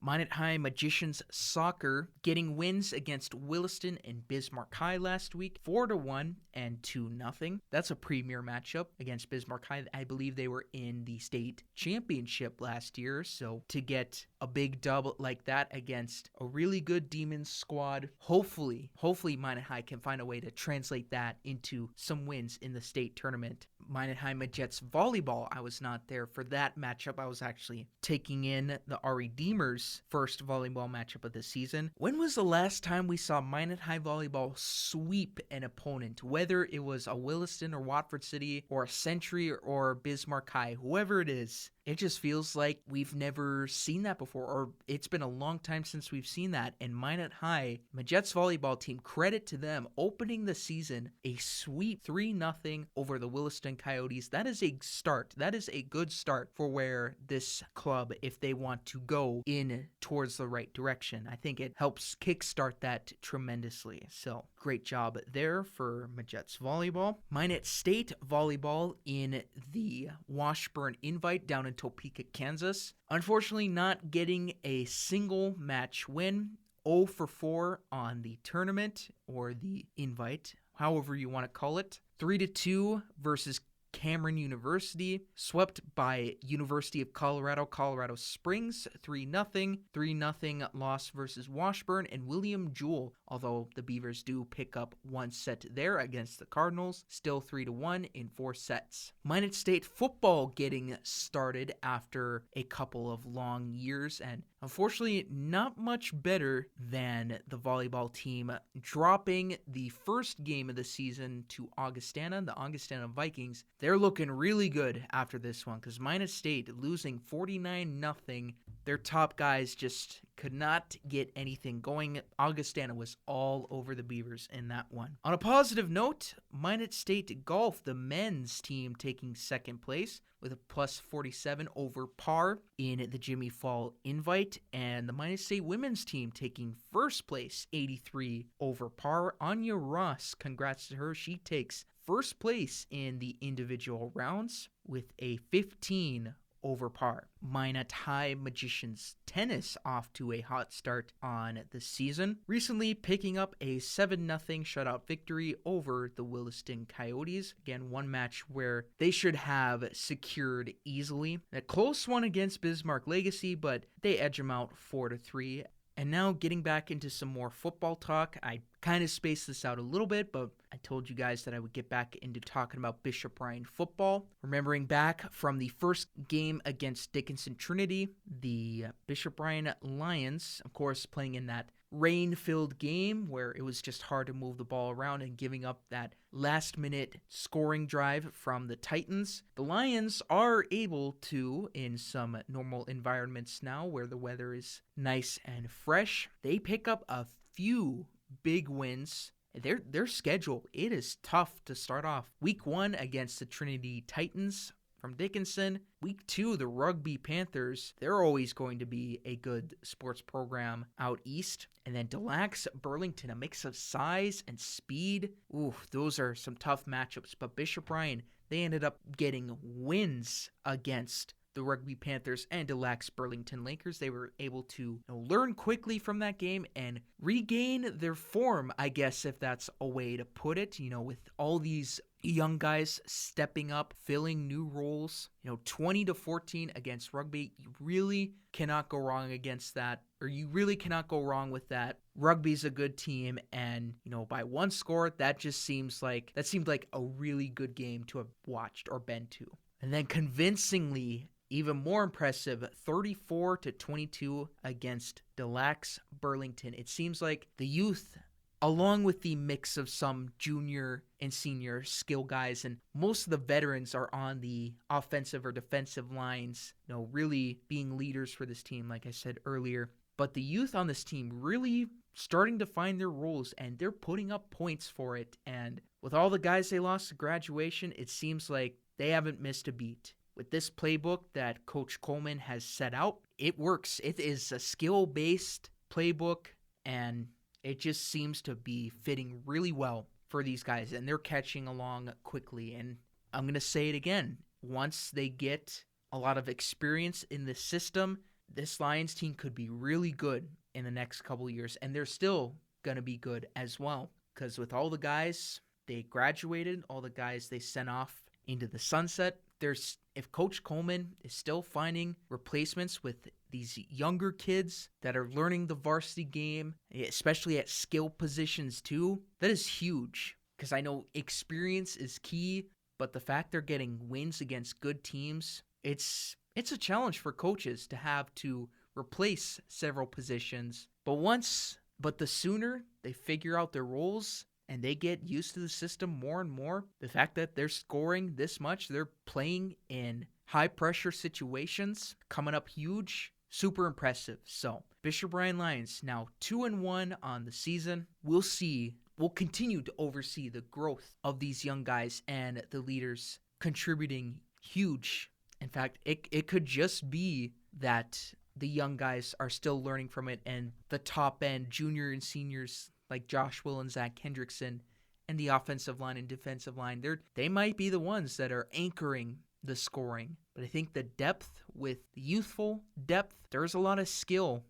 Minot High Magicians Soccer getting wins against Williston and Bismarck High last week, 4-1 and 2-0. That's a premier matchup against Bismarck High. I believe they were in the state championship last year, so to get a big dub like that against a really good Demons squad, hopefully Minot High can find a way to translate that into some wins in the state tournament. Minot High Majets Volleyball, I was not there for that matchup. I was actually taking in the RE Deemers' first volleyball matchup of the season. When was the last time we saw Minot High Volleyball sweep an opponent, whether it was a Williston or Watford City or a Century or Bismarck High, whoever it is? It just feels like we've never seen that before, or it's been a long time since we've seen that. And Minot High, MHS Volleyball team, credit to them, opening the season a sweep 3-0 over the Williston Coyotes. That is a start. That is a good start for where this club, if they want to go in towards the right direction. I think it helps kickstart that tremendously. So great job there for MHS Volleyball. Minot State Volleyball in the Washburn Invite down in Topeka, Kansas. Unfortunately, not getting a single match win. 0 for 4 on the tournament or the invite, however you want to call it. 3-2 versus Cameron University, swept by University of Colorado, Colorado Springs, 3-0. 3-0 loss versus Washburn and William Jewell, although the Beavers do pick up one set there against the Cardinals, still 3-1 in 4 sets. Minot State Football getting started after a couple of long years, and unfortunately not much better than the volleyball team, dropping the first game of the season to Augustana, the Augustana Vikings. They're looking really good after this one because Minot State losing 49-0. Their top guys just could not get anything going. Augustana was all over the Beavers in that one. On a positive note, Minot State Golf, the men's team, taking second place with a plus 47 over par in the Jimmy Fall Invite, and the Minot State women's team taking first place, 83 over par. Anya Ross, congrats to her. She takes first place in the individual rounds with a 15 over par. Minot High Magicians Tennis off to a hot start on the season, recently picking up a 7-0 shutout victory over the Williston Coyotes. Again, one match where they should have secured easily. A close one against Bismarck Legacy, but they edge them out 4-3. And now getting back into some more football talk. I kind of spaced this out a little bit, but I told you guys that I would get back into talking about Bishop Ryan football. Remembering back from the first game against Dickinson Trinity, the Bishop Ryan Lions, of course, playing in that rain-filled game where it was just hard to move the ball around and giving up that last-minute scoring drive from the Titans. The Lions are able to, in some normal environments now where the weather is nice and fresh, they pick up a few big wins. Their schedule, it is tough to start off. Week 1 against the Trinity Titans from Dickinson. Week 2, the Rugby Panthers. They're always going to be a good sports program out east. And then Delax, Burlington, a mix of size and speed. Ooh, those are some tough matchups. But Bishop Ryan, they ended up getting wins against the Rugby Panthers and Delax Burlington Lakers. They were able to learn quickly from that game and regain their form, I guess, if that's a way to put it, with all these young guys stepping up, filling new roles. 20-14 against Rugby. You really cannot go wrong against that, or you really cannot go wrong with that. Rugby's a good team, and by one score, that seemed like a really good game to have watched or been to. And then convincingly, even more impressive, 34-22 against Delax Burlington. It seems like the youth, along with the mix of some junior and senior skill guys, and most of the veterans are on the offensive or defensive lines, really being leaders for this team, like I said earlier. But the youth on this team really starting to find their roles, and they're putting up points for it. And with all the guys they lost to graduation, it seems like they haven't missed a beat. With this playbook that Coach Coleman has set out, it works. It is a skill-based playbook, and it just seems to be fitting really well for these guys, and they're catching along quickly. And I'm going to say it again. Once they get a lot of experience in the system, this Lions team could be really good in the next couple of years, and they're still going to be good as well, because with all the guys they graduated, all the guys they sent off into the sunset, if Coach Coleman is still finding replacements with these younger kids that are learning the varsity game, especially at skill positions too, that is huge. Because I know experience is key, but the fact they're getting wins against good teams, it's a challenge for coaches to have to replace several positions. But the sooner they figure out their roles and they get used to the system more and more, the fact that they're scoring this much, they're playing in high pressure situations coming up huge. Super impressive. So Bishop Bryan Lions now 2-1 on the season. We'll continue to oversee the growth of these young guys and the leaders contributing huge. In fact, it could just be that the young guys are still learning from it, and the top end junior and seniors like Josh Will and Zach Hendrickson and the offensive line and defensive line, they might be the ones that are anchoring the scoring. But I think the depth, with the youthful depth, there's a lot of skill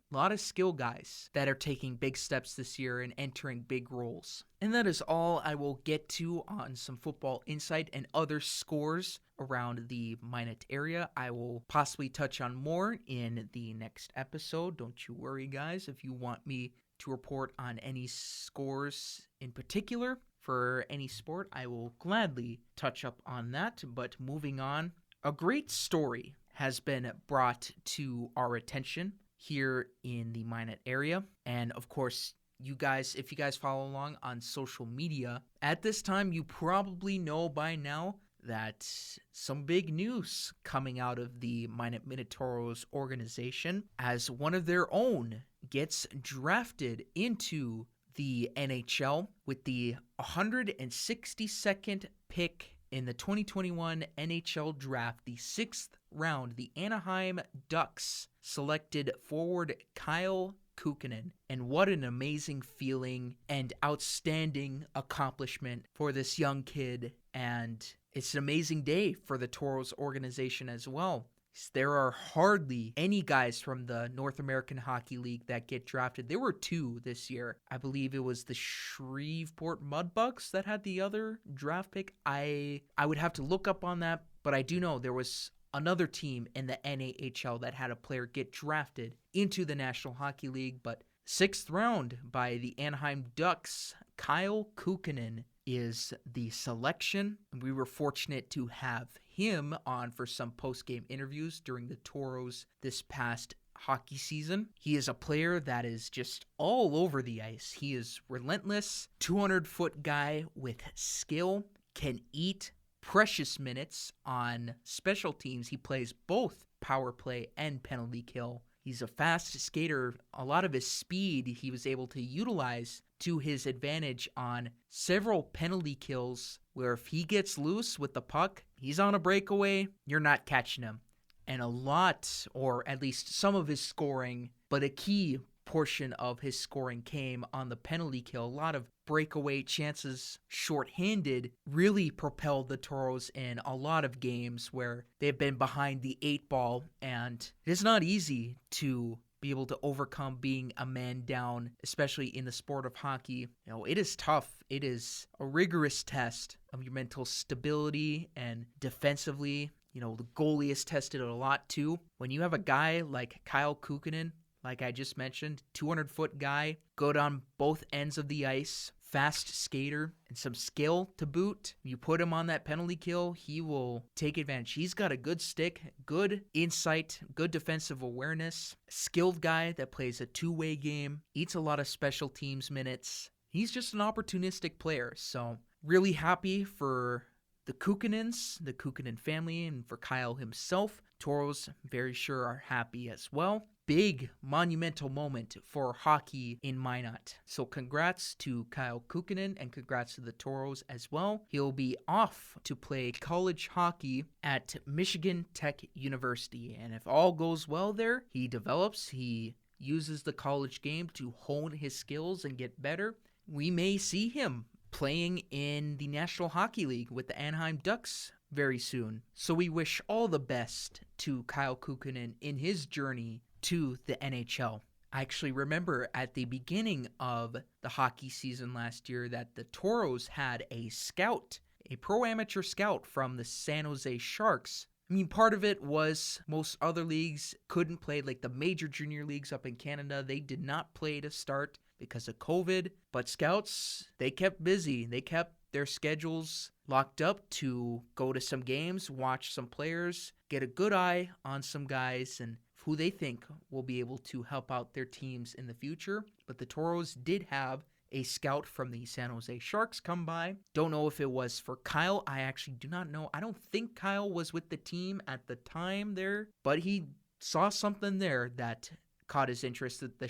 guys that are taking big steps this year and entering big roles. And that is all I will get to on some football insight and other scores around the Minot area. I will possibly touch on more in the next episode. Don't you worry, guys. If you want me to report on any scores in particular for any sport, I will gladly touch up on that. But moving on, a great story has been brought to our attention here in the Minot area. And of course, you guys, if you guys follow along on social media, at this time, you probably know by now that some big news coming out of the Minotauros organization, as one of their own gets drafted into the NHL with the 162nd pick in the 2021 NHL draft. The 6th round, the Anaheim Ducks selected forward Kyle Kukkonen. And what an amazing feeling and outstanding accomplishment for this young kid. And it's an amazing day for the Toros organization as well. There are hardly any guys from the North American Hockey League that get drafted. There were 2 this year. I believe it was the Shreveport Mudbucks that had the other draft pick. I would have to look up on that, but I do know there was another team in the NAHL that had a player get drafted into the National Hockey League. But 6th round by the Anaheim Ducks, Kyle Kukkonen is the selection. We were fortunate to have him on for some post-game interviews during the Toros this past hockey season. He is a player that is just all over the ice. He is relentless, 200-foot guy with skill, can eat precious minutes on special teams. He plays both power play and penalty kill. He's a fast skater. A lot of his speed he was able to utilize to his advantage on several penalty kills, where if he gets loose with the puck, he's on a breakaway, you're not catching him. And a lot, or at least some of his scoring, but a key portion of his scoring came on the penalty kill. A lot of breakaway chances shorthanded really propelled the Toros in a lot of games where they've been behind the 8 ball, and it is not easy to be able to overcome being a man down, especially in the sport of hockey. You know, it is tough. It is a rigorous test of your mental stability, and defensively, you know, the goalie is tested a lot too. When you have a guy like Kyle Kukkonen, like I just mentioned, 200-foot guy, good on both ends of the ice, fast skater, and some skill to boot. You put him on that penalty kill, he will take advantage. He's got a good stick, good insight, good defensive awareness, skilled guy that plays a two-way game, eats a lot of special teams minutes. He's just an opportunistic player. So really happy for the Kukkonens, the Kukkonen family, and for Kyle himself. Toros, very sure, are happy as well. Big monumental moment for hockey in Minot. So congrats to Kyle Kukkonen and congrats to the Toros as well. He'll be off to play college hockey at Michigan Tech University. And if all goes well there, he develops, he uses the college game to hone his skills and get better. We may see him playing in the National Hockey League with the Anaheim Ducks very soon. So we wish all the best to Kyle Kukkonen in his journey to the NHL. I actually remember at the beginning of the hockey season last year that the Toros had a scout, a pro-amateur scout from the San Jose Sharks. I mean, part of it was most other leagues couldn't play, like the major junior leagues up in Canada. They did not play to start because of COVID, but scouts, they kept busy. They kept their schedules locked up to go to some games, watch some players, get a good eye on some guys, and who they think will be able to help out their teams in the future. But the Toros did have a scout from the San Jose Sharks come by. Don't know if it was for Kyle. I actually do not know. I don't think Kyle was with the team at the time there, but he saw something there that caught his interest that the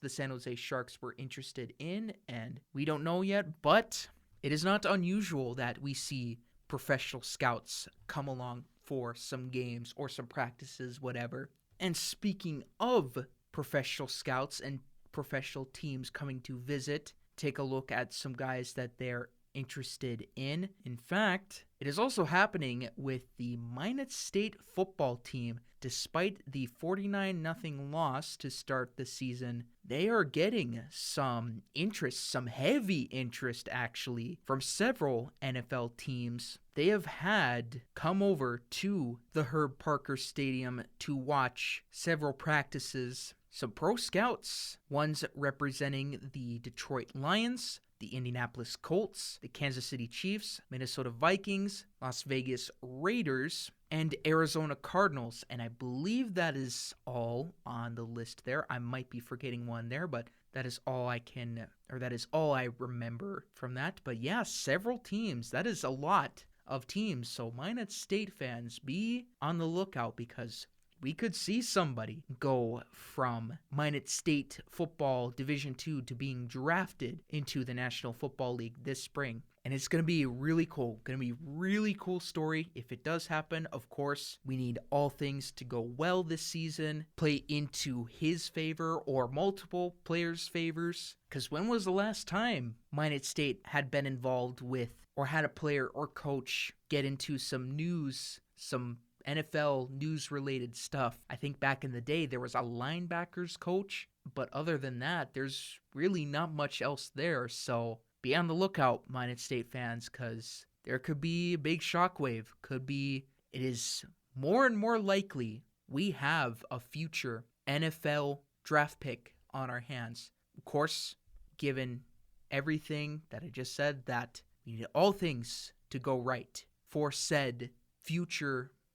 San Jose Sharks were interested in, and we don't know yet, but it is not unusual that we see professional scouts come along for some games or some practices, whatever. And speaking of professional scouts and professional teams coming to visit, take a look at some guys that they're interested in. In fact, it is also happening with the Minot State football team. Despite the 49-0 loss to start the season, they are getting some interest, some heavy interest actually, from several NFL teams. They have had come over to the Herb Parker Stadium to watch several practices. Some pro scouts, ones representing the Detroit Lions, the Indianapolis Colts, the Kansas City Chiefs, Minnesota Vikings, Las Vegas Raiders, and Arizona Cardinals. And I believe that is all on the list there. I might be forgetting one there, but that is all that is all I remember from that. But yeah, several teams. That is a lot of teams. So Minot State fans, be on the lookout because we could see somebody go from Minot State Football Division II to being drafted into the National Football League this spring. And it's going to be really cool. Going to be a really cool story if it does happen. Of course, we need all things to go well this season, play into his favor or multiple players' favors. Because when was the last time Minot State had been involved with or had a player or coach get into some news, some NFL news-related stuff? I think back in the day, there was a linebackers coach, but other than that, there's really not much else there. So be on the lookout, Minot State fans, because there could be a big shockwave. It is more and more likely we have a future NFL draft pick on our hands. Of course, given everything that I just said, that we need all things to go right for said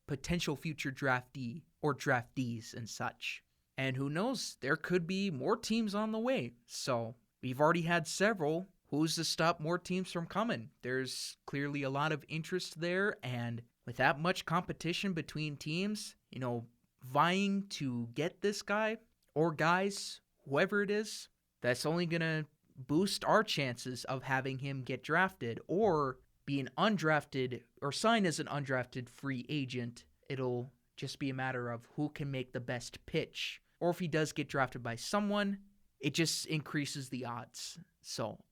potential future draftee or draftees and such. And who knows, there could be more teams on the way. So we've already had several. Who's to stop more teams from coming? There's clearly a lot of interest there, and with that much competition between teams, vying to get this guy or guys, whoever it is, that's only going to boost our chances of having him get drafted or be an undrafted or sign as an undrafted free agent. It'll just be a matter of who can make the best pitch. Or if he does get drafted by someone, it just increases the odds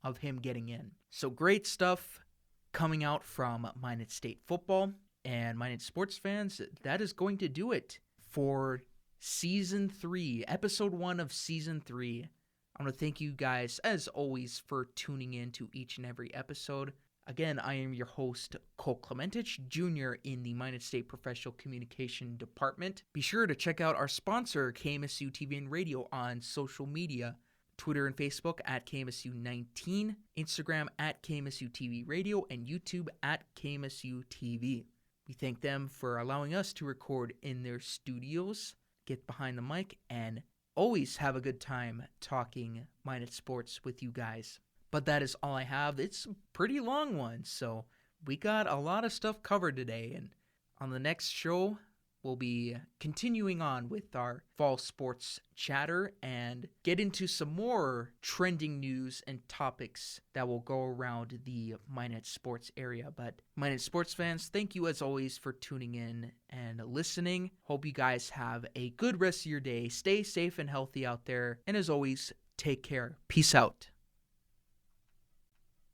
of him getting in. So great stuff coming out from Minot State Football. And Minot sports fans, that is going to do it for Season 3, Episode 1 of Season 3. I want to thank you guys, as always, for tuning in to each and every episode. Again, I am your host, Cole Clementich, Jr. in the Minot State Professional Communication Department. Be sure to check out our sponsor, KMSU TV and Radio, on social media, Twitter and Facebook at KMSU19, Instagram at KMSU TV Radio, and YouTube at KMSU TV. We thank them for allowing us to record in their studios, get behind the mic, and always have a good time talking Minot sports with you guys. But that is all I have. It's a pretty long one, so we got a lot of stuff covered today. And on the next show, we'll be continuing on with our fall sports chatter and get into some more trending news and topics that will go around the Minot sports area. But Minot sports fans, thank you as always for tuning in and listening. Hope you guys have a good rest of your day. Stay safe and healthy out there. And as always, take care. Peace out.